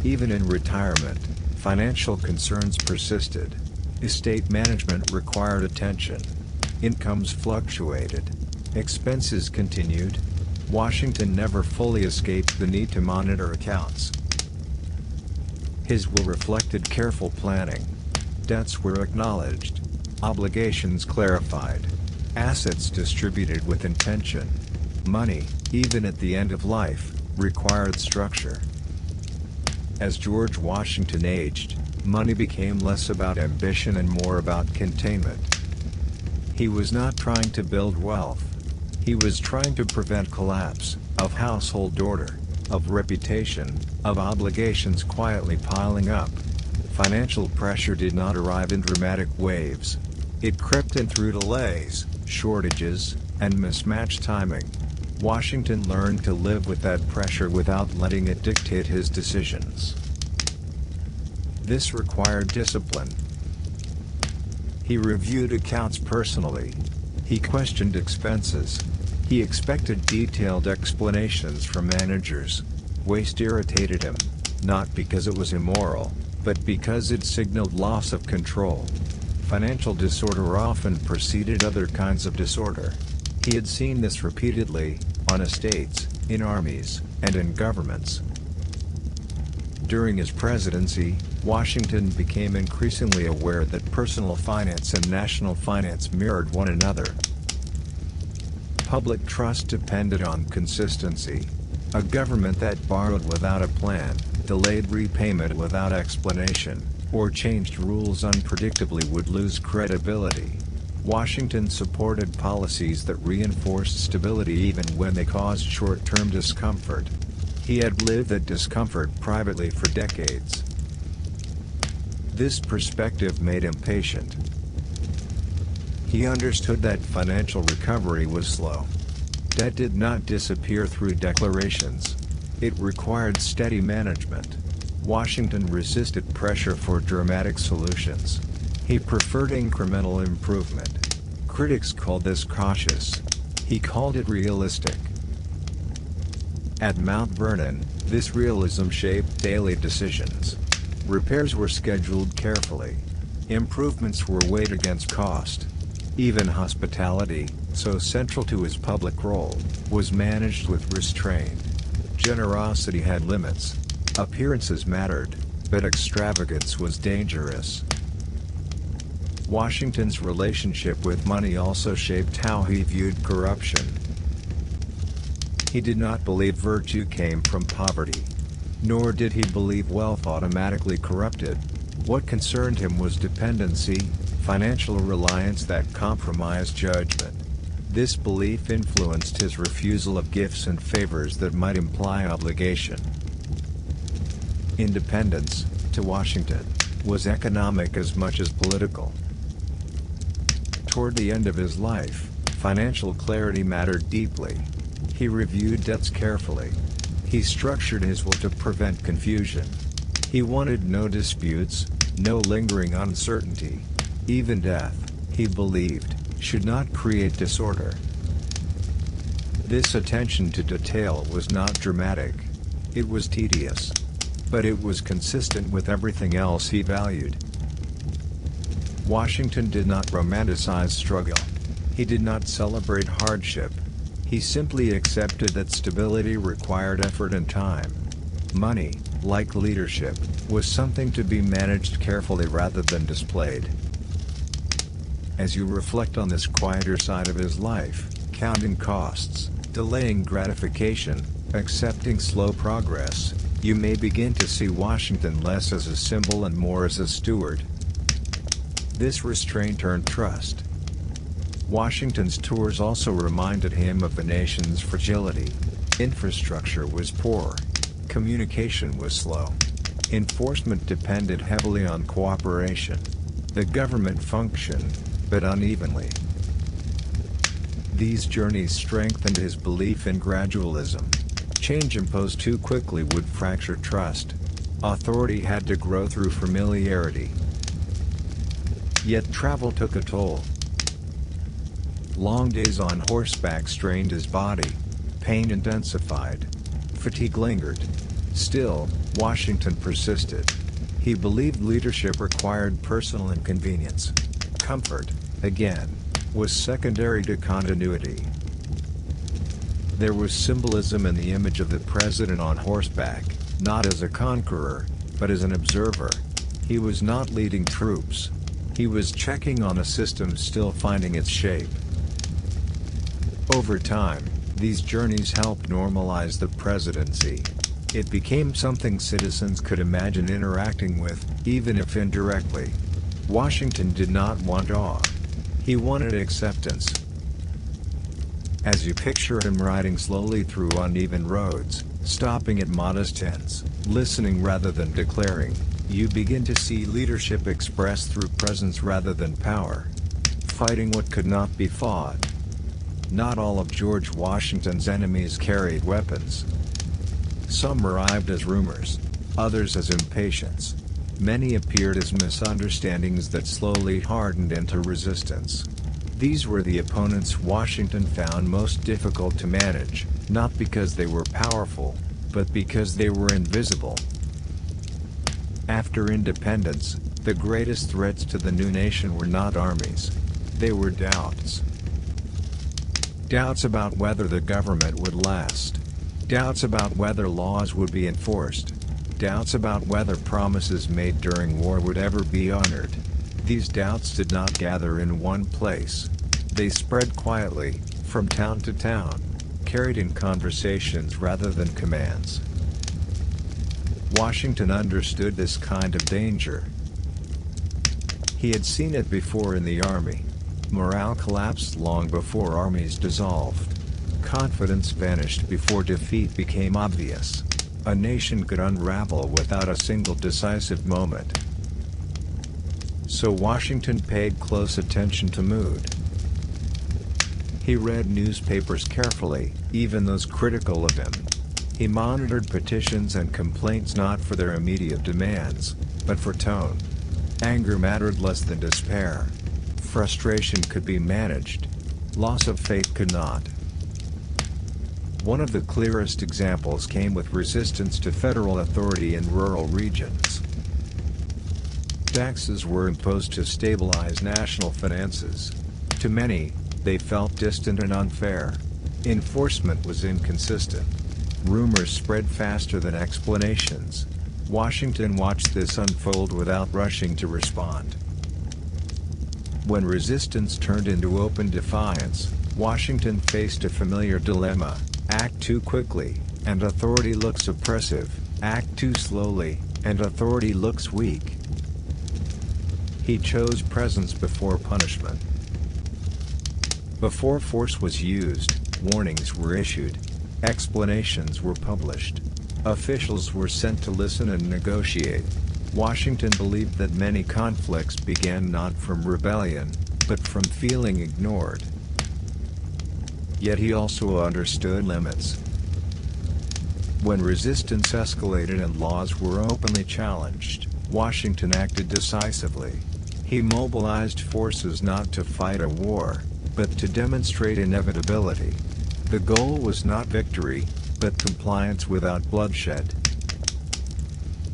Even in retirement, financial concerns persisted. Estate management required attention. Incomes fluctuated. Expenses continued. Washington never fully escaped the need to monitor accounts. His will reflected careful planning. Debts were acknowledged. Obligations clarified. Assets distributed with intention. Money, even at the end of life, required structure. As George Washington aged, money became less about ambition and more about containment. He was not trying to build wealth. He was trying to prevent collapse of household order, of reputation, of obligations quietly piling up. Financial pressure did not arrive in dramatic waves. It crept in through delays, shortages, and mismatched timing. Washington learned to live with that pressure without letting it dictate his decisions. This required discipline. He reviewed accounts personally. He questioned expenses. He expected detailed explanations from managers. Waste irritated him, not because it was immoral, but because it signaled loss of control. Financial disorder often preceded other kinds of disorder. He had seen this repeatedly, on estates, in armies, and in governments. During his presidency, Washington became increasingly aware that personal finance and national finance mirrored one another. Public trust depended on consistency. A government that borrowed without a plan, delayed repayment without explanation, or changed rules unpredictably would lose credibility. Washington supported policies that reinforced stability even when they caused short-term discomfort. He had lived that discomfort privately for decades. This perspective made him patient. He understood that financial recovery was slow. Debt did not disappear through declarations. It required steady management. Washington resisted pressure for dramatic solutions. He preferred incremental improvement. Critics called this cautious. He called it realistic. At Mount Vernon, this realism shaped daily decisions. Repairs were scheduled carefully. Improvements were weighed against cost. Even hospitality, so central to his public role, was managed with restraint. Generosity had limits. Appearances mattered, but extravagance was dangerous. Washington's relationship with money also shaped how he viewed corruption. He did not believe virtue came from poverty. Nor did he believe wealth automatically corrupted. What concerned him was dependency, financial reliance that compromised judgment. This belief influenced his refusal of gifts and favors that might imply obligation. Independence, to Washington, was economic as much as political. Toward the end of his life, financial clarity mattered deeply. He reviewed debts carefully. He structured his will to prevent confusion. He wanted no disputes, no lingering uncertainty. Even death, he believed, should not create disorder. This attention to detail was not dramatic. It was tedious. But it was consistent with everything else he valued. Washington did not romanticize struggle. He did not celebrate hardship. He simply accepted that stability required effort and time. Money, like leadership, was something to be managed carefully rather than displayed. As you reflect on this quieter side of his life, counting costs, delaying gratification, accepting slow progress, you may begin to see Washington less as a symbol and more as a steward. This restraint earned trust. Washington's tours also reminded him of the nation's fragility. Infrastructure was poor. Communication was slow. Enforcement depended heavily on cooperation. The government functioned, but unevenly. These journeys strengthened his belief in gradualism. Change imposed too quickly would fracture trust. Authority had to grow through familiarity. Yet travel took a toll. Long days on horseback strained his body. Pain intensified. Fatigue lingered. Still, Washington persisted. He believed leadership required personal inconvenience. Comfort, again, was secondary to continuity. There was symbolism in the image of the president on horseback, not as a conqueror, but as an observer. He was not leading troops. He was checking on a system still finding its shape. Over time, these journeys helped normalize the presidency. It became something citizens could imagine interacting with, even if indirectly. Washington did not want awe. He wanted acceptance. As you picture him riding slowly through uneven roads, stopping at modest inns, listening rather than declaring, you begin to see leadership expressed through presence rather than power. Fighting what could not be fought. Not all of George Washington's enemies carried weapons. Some arrived as rumors, others as impatience. Many appeared as misunderstandings that slowly hardened into resistance. These were the opponents Washington found most difficult to manage, not because they were powerful, but because they were invisible. After independence, the greatest threats to the new nation were not armies. They were doubts. Doubts about whether the government would last. Doubts about whether laws would be enforced. Doubts about whether promises made during war would ever be honored. These doubts did not gather in one place. They spread quietly, from town to town, carried in conversations rather than commands. Washington understood this kind of danger. He had seen it before in the army. Morale collapsed long before armies dissolved. Confidence vanished before defeat became obvious. A nation could unravel without a single decisive moment. So Washington paid close attention to mood. He read newspapers carefully, even those critical of him. He monitored petitions and complaints not for their immediate demands, but for tone. Anger mattered less than despair. Frustration could be managed. Loss of faith could not. One of the clearest examples came with resistance to federal authority in rural regions. Taxes were imposed to stabilize national finances. To many, they felt distant and unfair. Enforcement was inconsistent. Rumors spread faster than explanations. Washington watched this unfold without rushing to respond. When resistance turned into open defiance, Washington faced a familiar dilemma: act too quickly, and authority looks oppressive; act too slowly, and authority looks weak. He chose presence before punishment. Before force was used, warnings were issued. Explanations were published. Officials were sent to listen and negotiate. Washington believed that many conflicts began not from rebellion, but from feeling ignored. Yet he also understood limits. When resistance escalated and laws were openly challenged, Washington acted decisively. He mobilized forces not to fight a war, but to demonstrate inevitability. The goal was not victory, but compliance without bloodshed.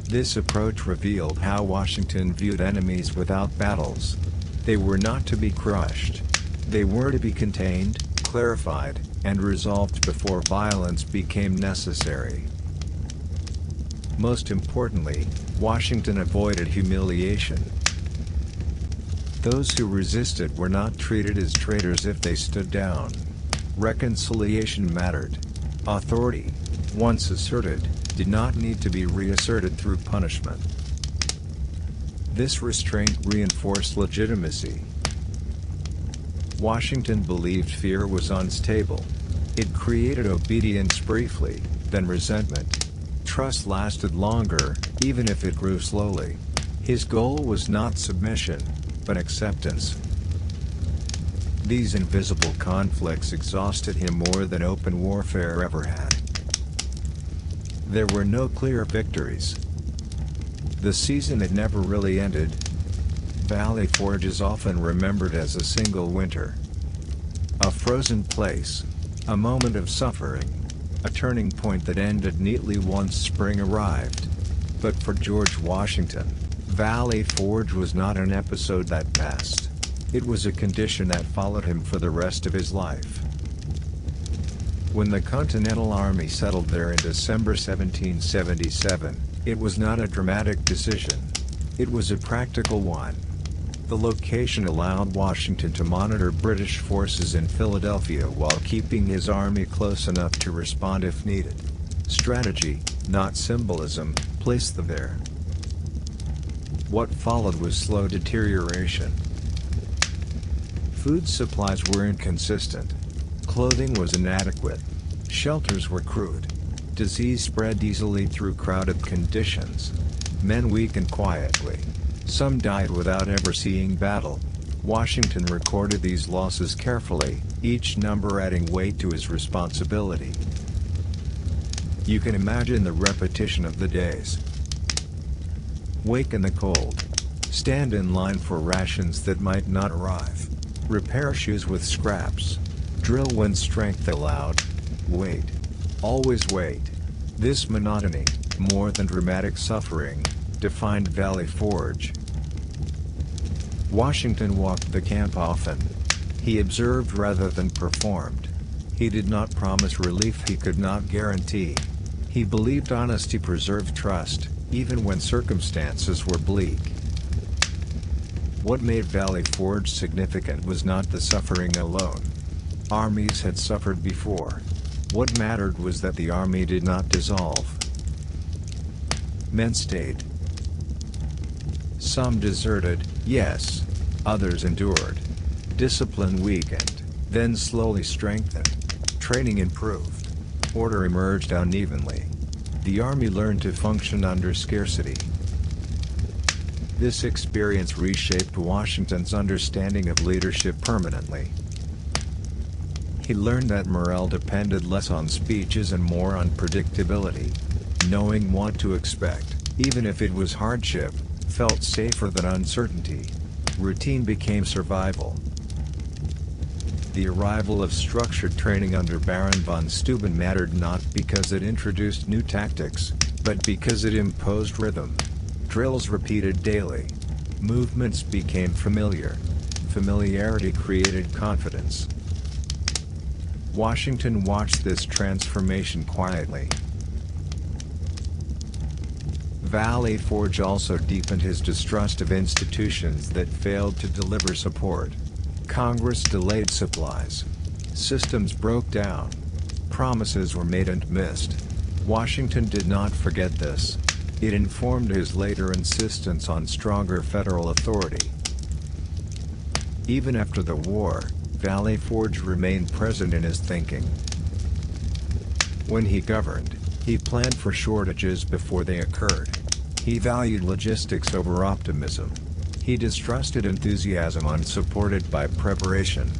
This approach revealed how Washington viewed enemies without battles. They were not to be crushed. They were to be contained, clarified, and resolved before violence became necessary. Most importantly, Washington avoided humiliation. Those who resisted were not treated as traitors if they stood down. Reconciliation mattered. Authority, once asserted, did not need to be reasserted through punishment. This restraint reinforced legitimacy. Washington believed fear was unstable. It created obedience briefly, then resentment. Trust lasted longer, even if it grew slowly. His goal was not submission, but acceptance. These invisible conflicts exhausted him more than open warfare ever had. There were no clear victories. The season had never really ended. Valley Forge is often remembered as a single winter. A frozen place. A moment of suffering. A turning point that ended neatly once spring arrived. But for George Washington, Valley Forge was not an episode that passed. It was a condition that followed him for the rest of his life. When the Continental Army settled there in December 1777, it was not a dramatic decision. It was a practical one. The location allowed Washington to monitor British forces in Philadelphia while keeping his army close enough to respond if needed. Strategy, not symbolism, placed them there. What followed was slow deterioration. Food supplies were inconsistent. Clothing was inadequate. Shelters were crude. Disease spread easily through crowded conditions. Men weakened quietly. Some died without ever seeing battle. Washington recorded these losses carefully, each number adding weight to his responsibility. You can imagine the repetition of the days. Wake in the cold. Stand in line for rations that might not arrive. Repair shoes with scraps. Drill when strength allowed. Wait. Always wait. This monotony, more than dramatic suffering, defined Valley Forge. Washington walked the camp often. He observed rather than performed. He did not promise relief he could not guarantee. He believed honesty preserved trust, even when circumstances were bleak. What made Valley Forge significant was not the suffering alone. Armies had suffered before. What mattered was that the army did not dissolve. Men stayed. Some deserted, yes. Others endured. Discipline weakened, then slowly strengthened. Training improved. Order emerged unevenly. The army learned to function under scarcity. This experience reshaped Washington's understanding of leadership permanently. He learned that morale depended less on speeches and more on predictability. Knowing what to expect, even if it was hardship, felt safer than uncertainty. Routine became survival. The arrival of structured training under Baron von Steuben mattered not because it introduced new tactics, but because it imposed rhythm. Drills repeated daily. Movements became familiar. Familiarity created confidence. Washington watched this transformation quietly. Valley Forge also deepened his distrust of institutions that failed to deliver support. Congress delayed supplies. Systems broke down. Promises were made and missed. Washington did not forget this. It informed his later insistence on stronger federal authority. Even after the war, Valley Forge remained present in his thinking. When he governed, he planned for shortages before they occurred. He valued logistics over optimism. He distrusted enthusiasm unsupported by preparation.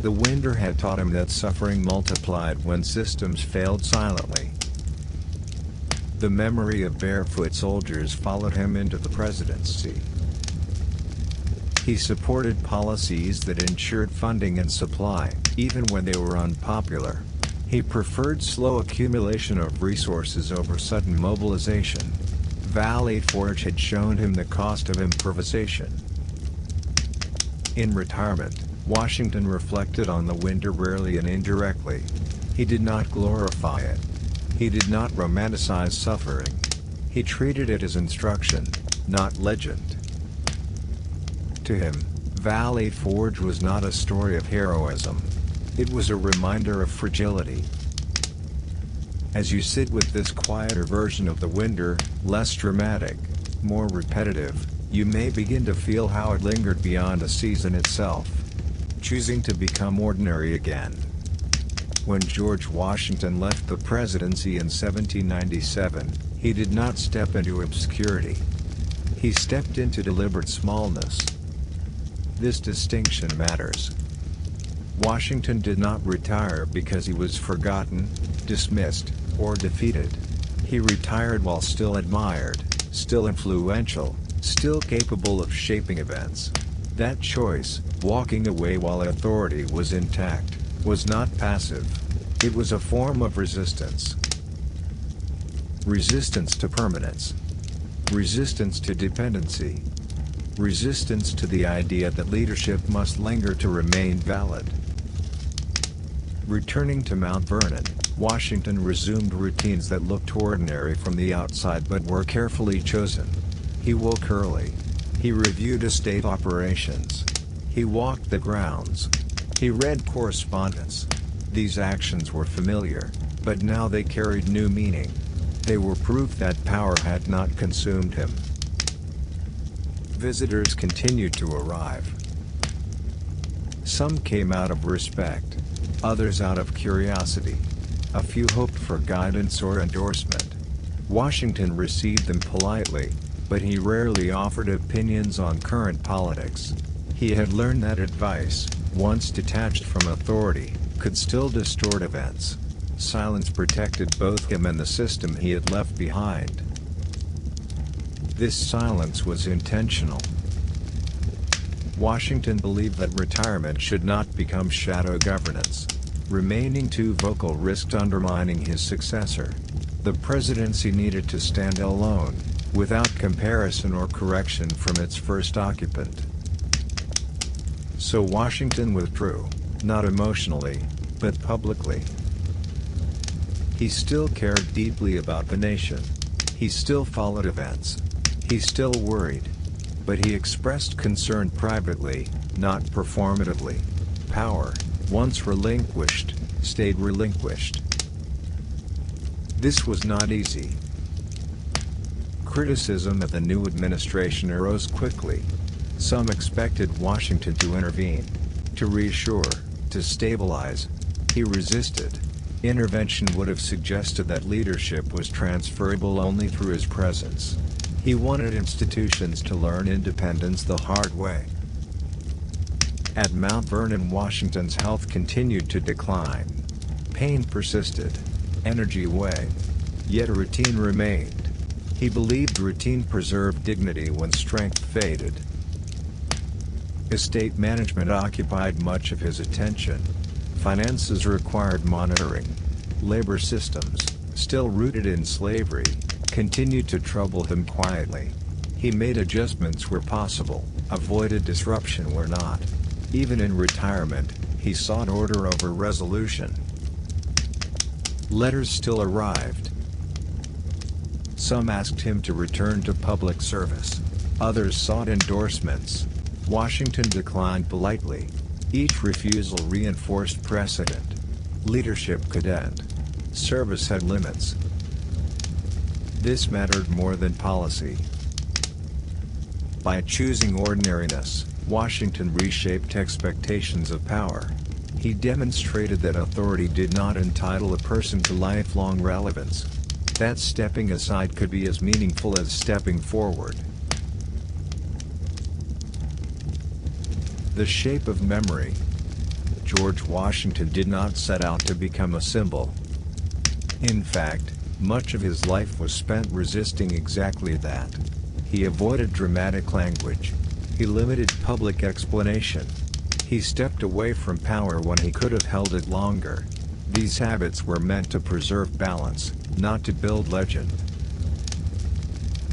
The winter had taught him that suffering multiplied when systems failed silently. The memory of barefoot soldiers followed him into the presidency. He supported policies that ensured funding and supply, even when they were unpopular. He preferred slow accumulation of resources over sudden mobilization. Valley Forge had shown him the cost of improvisation. In retirement, Washington reflected on the winter rarely and indirectly. He did not glorify it. He did not romanticize suffering. He treated it as instruction, not legend. To him, Valley Forge was not a story of heroism. It was a reminder of fragility. As you sit with this quieter version of the winter, less dramatic, more repetitive, you may begin to feel how it lingered beyond a season itself, choosing to become ordinary again. When George Washington left the presidency in 1797, he did not step into obscurity. He stepped into deliberate smallness. This distinction matters. Washington did not retire because he was forgotten, dismissed, or defeated. He retired while still admired, still influential, still capable of shaping events. That choice, walking away while authority was intact, was not passive. It was a form of resistance. Resistance to permanence. Resistance to dependency. Resistance to the idea that leadership must linger to remain valid. Returning to Mount Vernon, Washington resumed routines that looked ordinary from the outside but were carefully chosen. He woke early. He reviewed estate operations. He walked the grounds. He read correspondence. These actions were familiar, but now they carried new meaning. They were proof that power had not consumed him. Visitors continued to arrive. Some came out of respect, others out of curiosity. A few hoped for guidance or endorsement. Washington received them politely, but he rarely offered opinions on current politics. He had learned that advice, once detached from authority, could still distort events. Silence protected both him and the system he had left behind. This silence was intentional. Washington believed that retirement should not become shadow governance. Remaining too vocal risked undermining his successor. The presidency needed to stand alone, without comparison or correction from its first occupant. So Washington withdrew, not emotionally, but publicly. He still cared deeply about the nation. He still followed events. He still worried. But he expressed concern privately, not performatively. Power, once relinquished, stayed relinquished. This was not easy. Criticism of the new administration arose quickly. Some expected Washington to intervene, to reassure, to stabilize. He resisted. Intervention would have suggested that leadership was transferable only through his presence. He wanted institutions to learn independence the hard way. At Mount Vernon, Washington's health continued to decline. Pain persisted. Energy waned. Yet a routine remained. He believed routine preserved dignity when strength faded. Estate management occupied much of his attention. Finances required monitoring. Labor systems, still rooted in slavery, continued to trouble him quietly. He made adjustments where possible, avoided disruption where not. Even in retirement, he sought order over resolution. Letters still arrived. Some asked him to return to public service. Others sought endorsements. Washington declined politely. Each refusal reinforced precedent. Leadership could end. Service had limits. This mattered more than policy. By choosing ordinariness, Washington reshaped expectations of power. He demonstrated that authority did not entitle a person to lifelong relevance. That stepping aside could be as meaningful as stepping forward. The shape of memory. George Washington did not set out to become a symbol. In fact, much of his life was spent resisting exactly that. He avoided dramatic language. He limited public explanation. He stepped away from power when he could have held it longer. These habits were meant to preserve balance, not to build legend.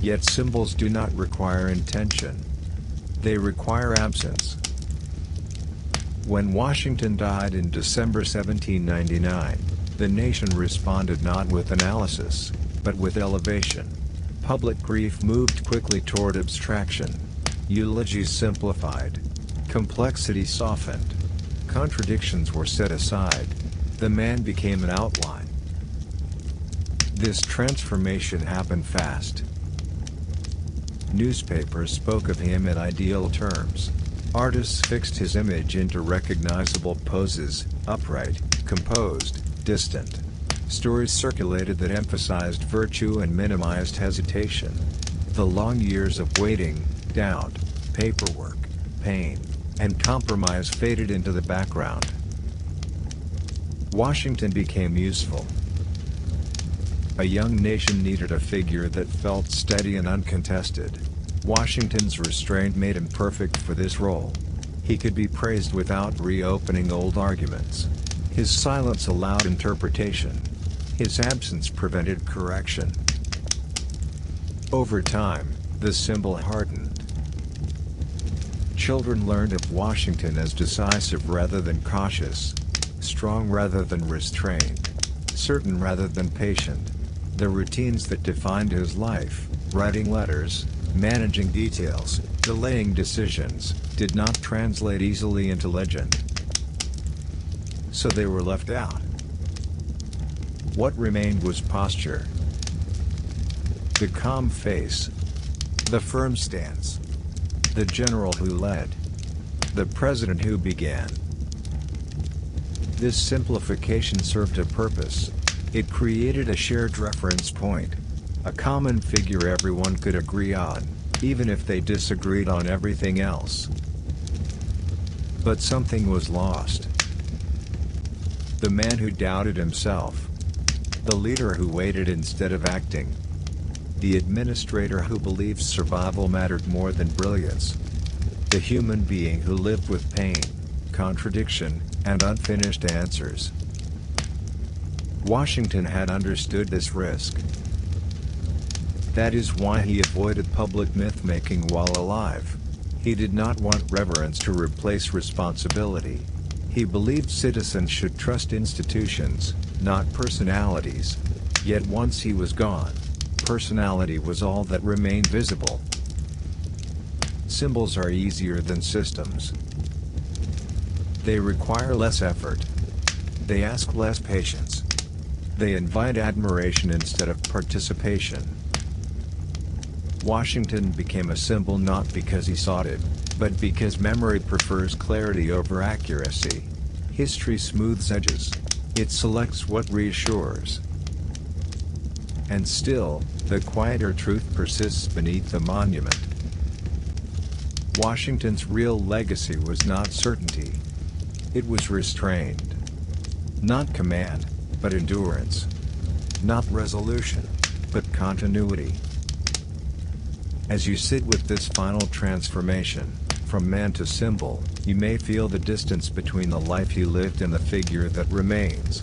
Yet symbols do not require intention. They require absence. When Washington died in December 1799, the nation responded not with analysis, but with elevation. Public grief moved quickly toward abstraction. Eulogies simplified. Complexity softened. Contradictions were set aside. The man became an outline. This transformation happened fast. Newspapers spoke of him in ideal terms. Artists fixed his image into recognizable poses, upright, composed, distant. Stories circulated that emphasized virtue and minimized hesitation. The long years of waiting, doubt, paperwork, pain, and compromise faded into the background. Washington became useful. A young nation needed a figure that felt steady and uncontested. Washington's restraint made him perfect for this role. He could be praised without reopening old arguments. His silence allowed interpretation. His absence prevented correction. Over time, the symbol hardened. Children learned of Washington as decisive rather than cautious, strong rather than restrained, certain rather than patient. The routines that defined his life, writing letters, managing details, delaying decisions, did not translate easily into legend. So they were left out. What remained was posture. The calm face. The firm stance. The general who led. The president who began. This simplification served a purpose. It created a shared reference point. A common figure everyone could agree on, even if they disagreed on everything else. But something was lost. The man who doubted himself. The leader who waited instead of acting. The administrator who believed survival mattered more than brilliance. The human being who lived with pain, contradiction, and unfinished answers. Washington had understood this risk. That is why he avoided public myth-making while alive. He did not want reverence to replace responsibility. He believed citizens should trust institutions, not personalities. Yet once he was gone, personality was all that remained visible. Symbols are easier than systems. They require less effort. They ask less patience. They invite admiration instead of participation. Washington became a symbol not because he sought it, but because memory prefers clarity over accuracy. History smooths edges. It selects what reassures. And still, the quieter truth persists beneath the monument. Washington's real legacy was not certainty. It was restrained. Not command, but endurance. Not resolution, but continuity. As you sit with this final transformation, from man to symbol, you may feel the distance between the life he lived and the figure that remains.